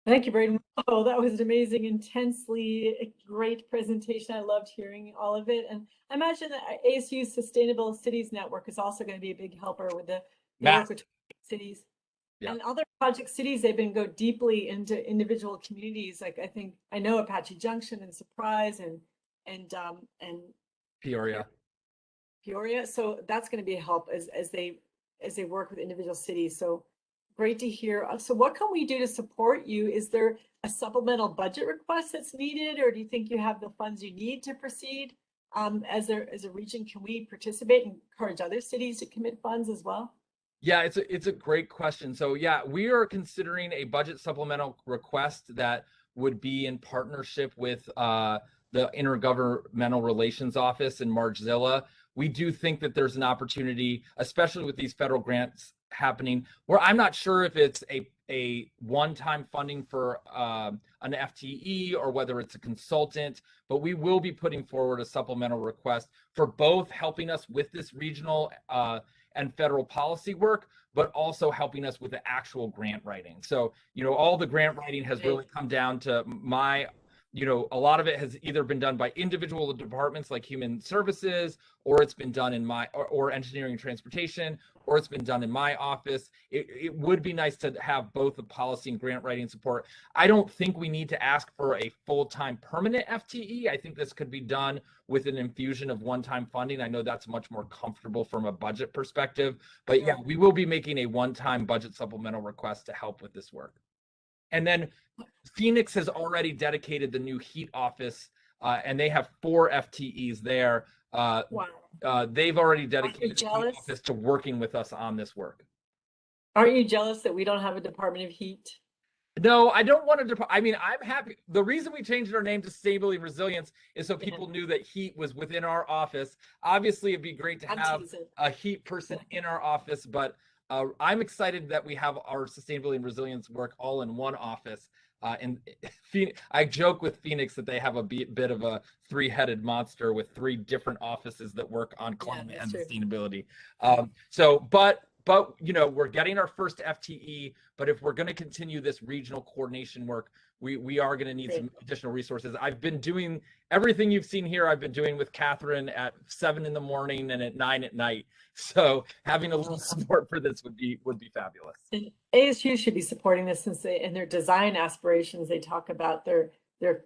Thank you, Braden. Oh, that was an amazing, intensely great presentation. I loved hearing all of it. And I imagine that ASU's Sustainable Cities Network is also going to be a big helper with the work with cities. Yeah. And other project cities, they've been go deeply into individual communities. Like I know Apache Junction and Surprise and Peoria. So that's going to be a help as they work with individual cities. So great to hear. So what can we do to support you? Is there a supplemental budget request that's needed, or do you think you have the funds you need to proceed? As a region, can we participate and encourage other cities to commit funds as well? Yeah, it's a great question. So yeah, we are considering a budget supplemental request that would be in partnership with the Intergovernmental Relations Office and Margzilla. We do think that there's an opportunity, especially with these federal grants happening, where I'm not sure if it's a one-time funding for an FTE or whether it's a consultant, but we will be putting forward a supplemental request for both helping us with this regional and federal policy work, but also helping us with the actual grant writing. So, all the grant writing has really come down to a lot of it has either been done by individual departments like Human Services, or it's been done in or Engineering and Transportation, or it's been done in my office. It would be nice to have both the policy and grant writing support. I don't think we need to ask for a full-time permanent FTE. I think this could be done with an infusion of one-time funding. I know that's much more comfortable from a budget perspective, but yeah, we will be making a one-time budget supplemental request to help with this work. And then Phoenix has already dedicated the new heat office, and they have 4 FTEs there. Wow. They've already dedicated the heat office to working with us on this work. Aren't you jealous that we don't have a Department of Heat? No, I don't want to. I'm happy. The reason we changed our name to Sustainability and Resilience is so people knew that heat was within our office. Obviously, it'd be great to have a heat person in our office, but I'm excited that we have our sustainability and resilience work all in one office. And I joke with Phoenix that they have a bit of a 3-headed monster with 3 different offices that work on climate and sustainability. But we're getting our first FTE, but if we're going to continue this regional coordination work, we are going to need some additional resources. I've been doing everything you've seen here. I've been doing with Catherine at 7 in the morning and at 9 at night. So having a little support for this would be fabulous. And ASU should be supporting this, since in their design aspirations, they talk about their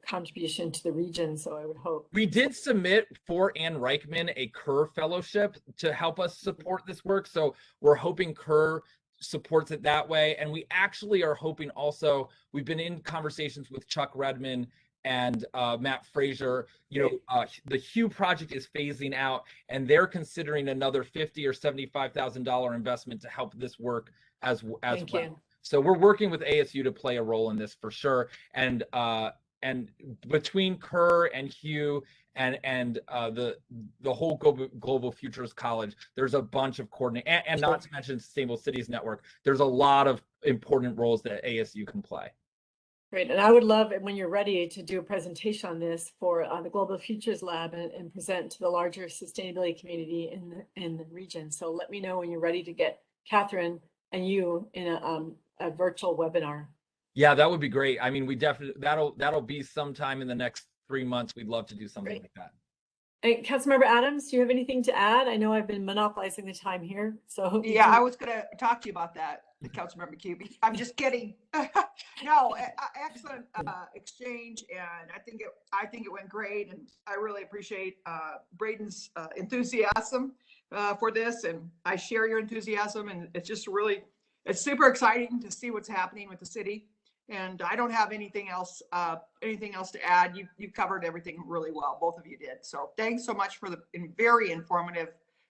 contribution to the region. So I would hope. We did submit for Ann Reichman a Kerr Fellowship to help us support this work. So we're hoping Kerr supports it that way. And we actually are hoping also, we've been in conversations with Chuck Redman and Matt Frazier. The Hugh project is phasing out, and they're considering another $50,000 or $75,000 investment to help this work as Thank well. you. So we're working with ASU to play a role in this for sure. And between Kerr and Hugh and the whole Global Futures College, there's a bunch of coordinating, and not to mention Sustainable Cities Network. There's a lot of important roles that ASU can play. Great, and I would love it when you're ready to do a presentation on this for the Global Futures Lab and present to the larger sustainability community in the region. So let me know when you're ready to get Catherine and you in a virtual webinar. Yeah, that would be great. I mean, we definitely, that'll be sometime in the next 3 months. We'd love to do something like that. And Councilmember Adams, do you have anything to add? I know I've been monopolizing the time here, so. Yeah, I was going to talk to you about that, Councilmember Cubey. I'm just kidding. No, excellent exchange, and I think it went great, and I really appreciate Braden's enthusiasm for this, and I share your enthusiasm, and it's just really, it's super exciting to see what's happening with the city. And I don't have anything else to add. You covered everything really well. Both of you did. So thanks so much for the very informative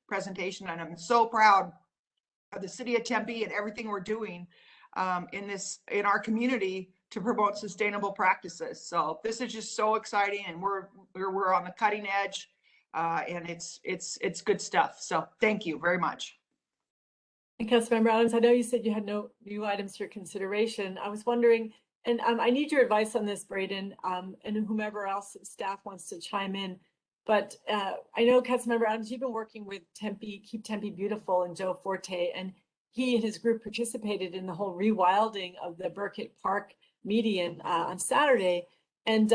presentation. And I'm so proud of the city of Tempe and everything we're doing in our community to promote sustainable practices. So this is just so exciting, and we're on the cutting edge, and it's good stuff. So thank you very much. And Councilmember Adams, I know you said you had no new items for consideration. I was wondering, and I need your advice on this, Braden, and whomever else staff wants to chime in. But I know, Councilmember Adams, you've been working with Tempe, Keep Tempe Beautiful, and Joe Forte, and he and his group participated in the whole rewilding of the Burkett Park median on Saturday. And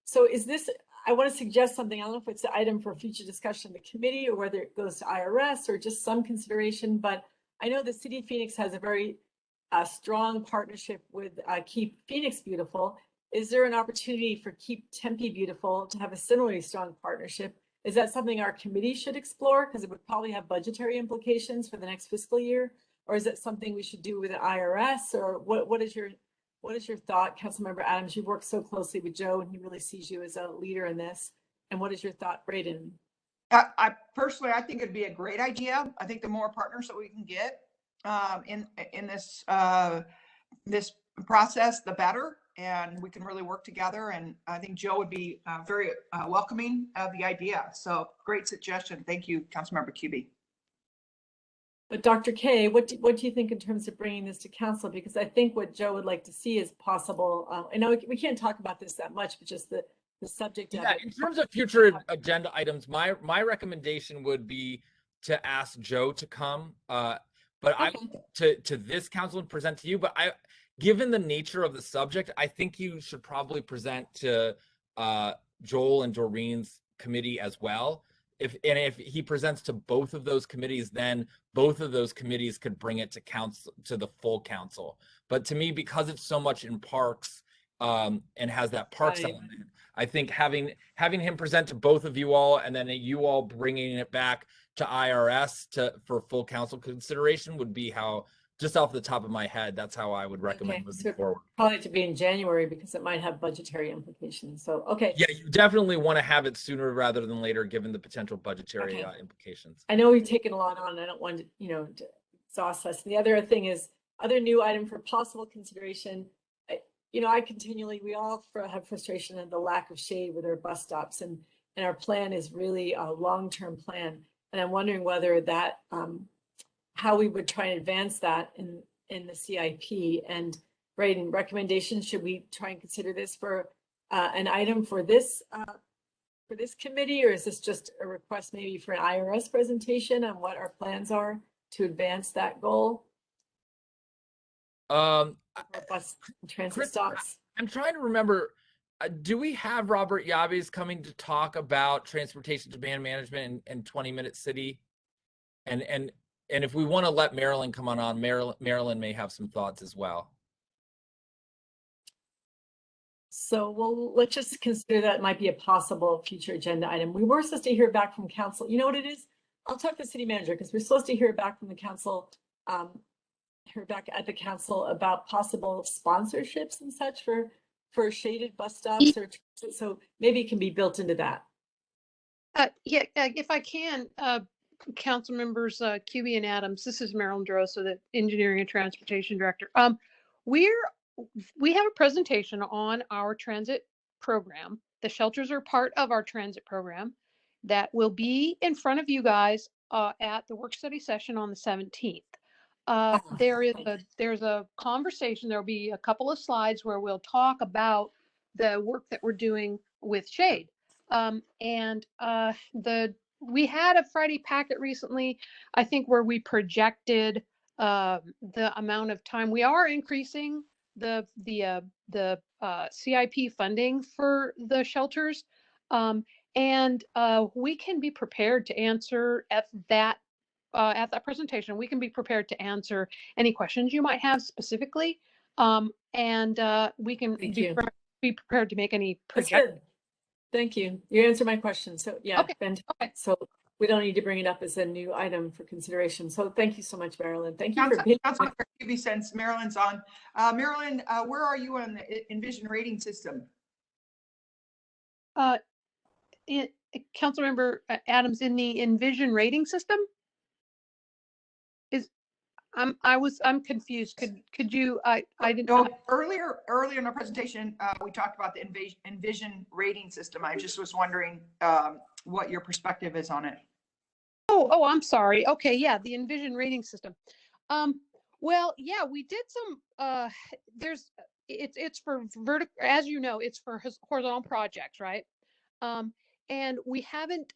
so is this, I want to suggest something. I don't know if it's an item for future discussion in the committee or whether it goes to IRS or just some consideration, but I know the City of Phoenix has a very strong partnership with Keep Phoenix Beautiful. Is there an opportunity for Keep Tempe Beautiful to have a similarly strong partnership? Is that something our committee should explore? Because it would probably have budgetary implications for the next fiscal year. Or is it something we should do with the IRS? Or what is your thought, Councilmember Adams? You've worked so closely with Joe, and he really sees you as a leader in this. And what is your thought, Braden? I personally, I think it'd be a great idea. I think the more partners that we can get in this process, the better, and we can really work together. And I think Joe would be very welcoming of the idea. So great suggestion. Thank you, Councilmember Cubey. But Dr. K, what do you think in terms of bringing this to council? Because I think what Joe would like to see is possible. I know we can't talk about this that much, but just the subject of it. In terms of future agenda items, my recommendation would be to ask Joe to come, but okay, to this council and present to you. But given the nature of the subject, I think you should probably present to Joel and Doreen's committee as well. If he presents to both of those committees, then both of those committees could bring it to council, to the full council. But to me, because it's so much in parks and has that parks element, I think having him present to both of you all, and then you all bringing it back to IRS for full council consideration would be how, just off the top of my head, that's how I would recommend moving forward. Probably to be in January because it might have budgetary implications. So, okay. Yeah, you definitely want to have it sooner rather than later, given the potential budgetary implications. I know we've taken a lot on. I don't want to, to exhaust us. And the other thing is, other new item for possible consideration. We all have frustration at the lack of shade with our bus stops, and our plan is really a long-term plan. And I'm wondering whether that, how we would try and advance that in the CIP. And Braden, recommendations, should we try and consider this for an item for this committee, or is this just a request maybe for an IRS presentation on what our plans are to advance that goal? Bus transit stops. I'm trying to remember, do we have Robert Yabes coming to talk about transportation demand management in 20-Minute City? And if we want to let Marilyn come on, Marilyn may have some thoughts as well. So let's just consider that might be a possible future agenda item. We were supposed to hear back from council. You know what it is? I'll talk to the city manager because we're supposed to hear back from the council heard back at the council about possible sponsorships and such for shaded bus stops, or so maybe it can be built into that. Yeah, if I can, council members, QB and Adams, this is Marilyn Droso, the Engineering and Transportation Director. We have a presentation on our transit program. The shelters are part of our transit program that will be in front of you guys at the work study session on the 17th. There's a conversation. There'll be a couple of slides where we'll talk about the work that we're doing with shade. We had a Friday packet recently, I think, where we projected the amount of time. We are increasing the CIP funding for the shelters, and we can be prepared to answer at that presentation. We can be prepared to answer any questions you might have specifically, and we can be prepared to make any projections. Thank you. You answered my question. So yeah, Okay. Okay. So we don't need to bring it up as a new item for consideration. So thank you so much, Marilyn. Thank you for being here. Since Marilyn's on, Marilyn, where are you on the Envision rating system? Councilmember Adams, in the Envision rating system? I'm confused. Could you, I didn't know. Earlier in our presentation, we talked about the Envision rating system. I just was wondering what your perspective is on it. Oh, I'm sorry. Okay, yeah, the Envision rating system. Well, yeah, we did some, it's for vertical, as you know, it's for horizontal projects, right? And we haven't,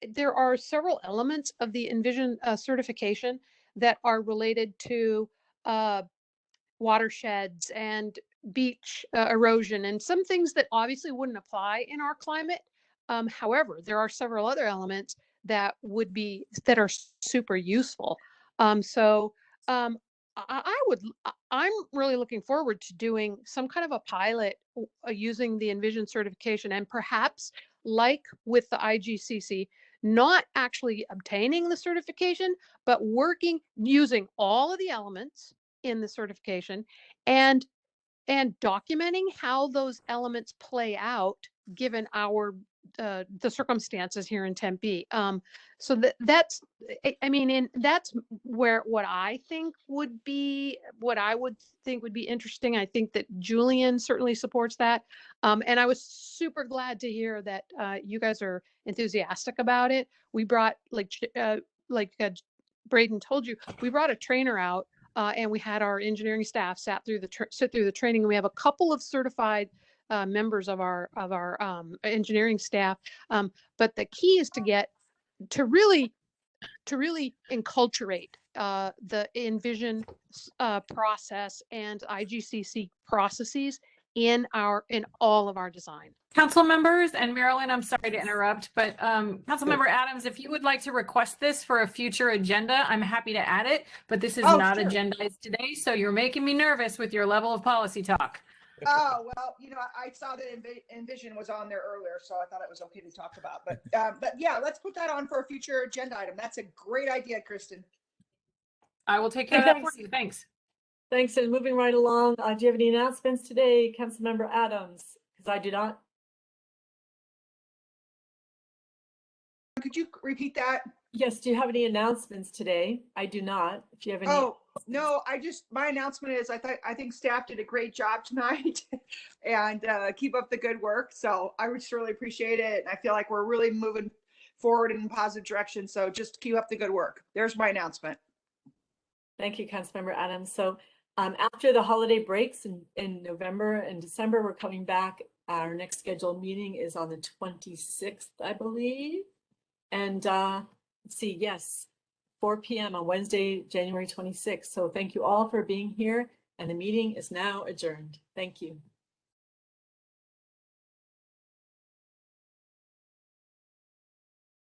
there are several elements of the Envision certification that are related to watersheds and beach erosion and some things that obviously wouldn't apply in our climate. However, there are several other elements that are super useful. I'm really looking forward to doing some kind of a pilot using the Envision certification, and perhaps like with the IGCC, not actually obtaining the certification, but using all of the elements in the certification and documenting how those elements play out given the circumstances here in Tempe. So that's where what I would think would be interesting. I think that Julian certainly supports that. And I was super glad to hear that you guys are enthusiastic about it. We brought, like Braden told you, we brought a trainer out and we had our engineering staff sit through the training. And we have a couple of certified members of our engineering staff. But the key is to really enculturate the Envision process and IGCC processes in all of our design. Council members and Marilyn, I'm sorry to interrupt, but Councilmember Adams, if you would like to request this for a future agenda, I'm happy to add it, but this is not agendized today, so you're making me nervous with your level of policy talk. Oh, well, I saw that Envision was on there earlier, so I thought it was okay to talk about. But yeah, let's put that on for a future agenda item. That's a great idea, Kristen. I will take care of that for you. Thanks. Thanks. And moving right along, do you have any announcements today, Councilmember Adams? Because I do not. Could you repeat that? Yes. Do you have any announcements today? I do not. If you have any. Oh, no, my announcement is I think staff did a great job tonight and keep up the good work. So I would surely appreciate it. And I feel like we're really moving forward in a positive direction. So just keep up the good work. There's my announcement. Thank you, Councilmember Adams. So after the holiday breaks in November and December, we're coming back. Our next scheduled meeting is on the 26th, I believe. And let's see, yes, 4 p.m. on Wednesday, January 26th. So thank you all for being here, and the meeting is now adjourned. Thank you.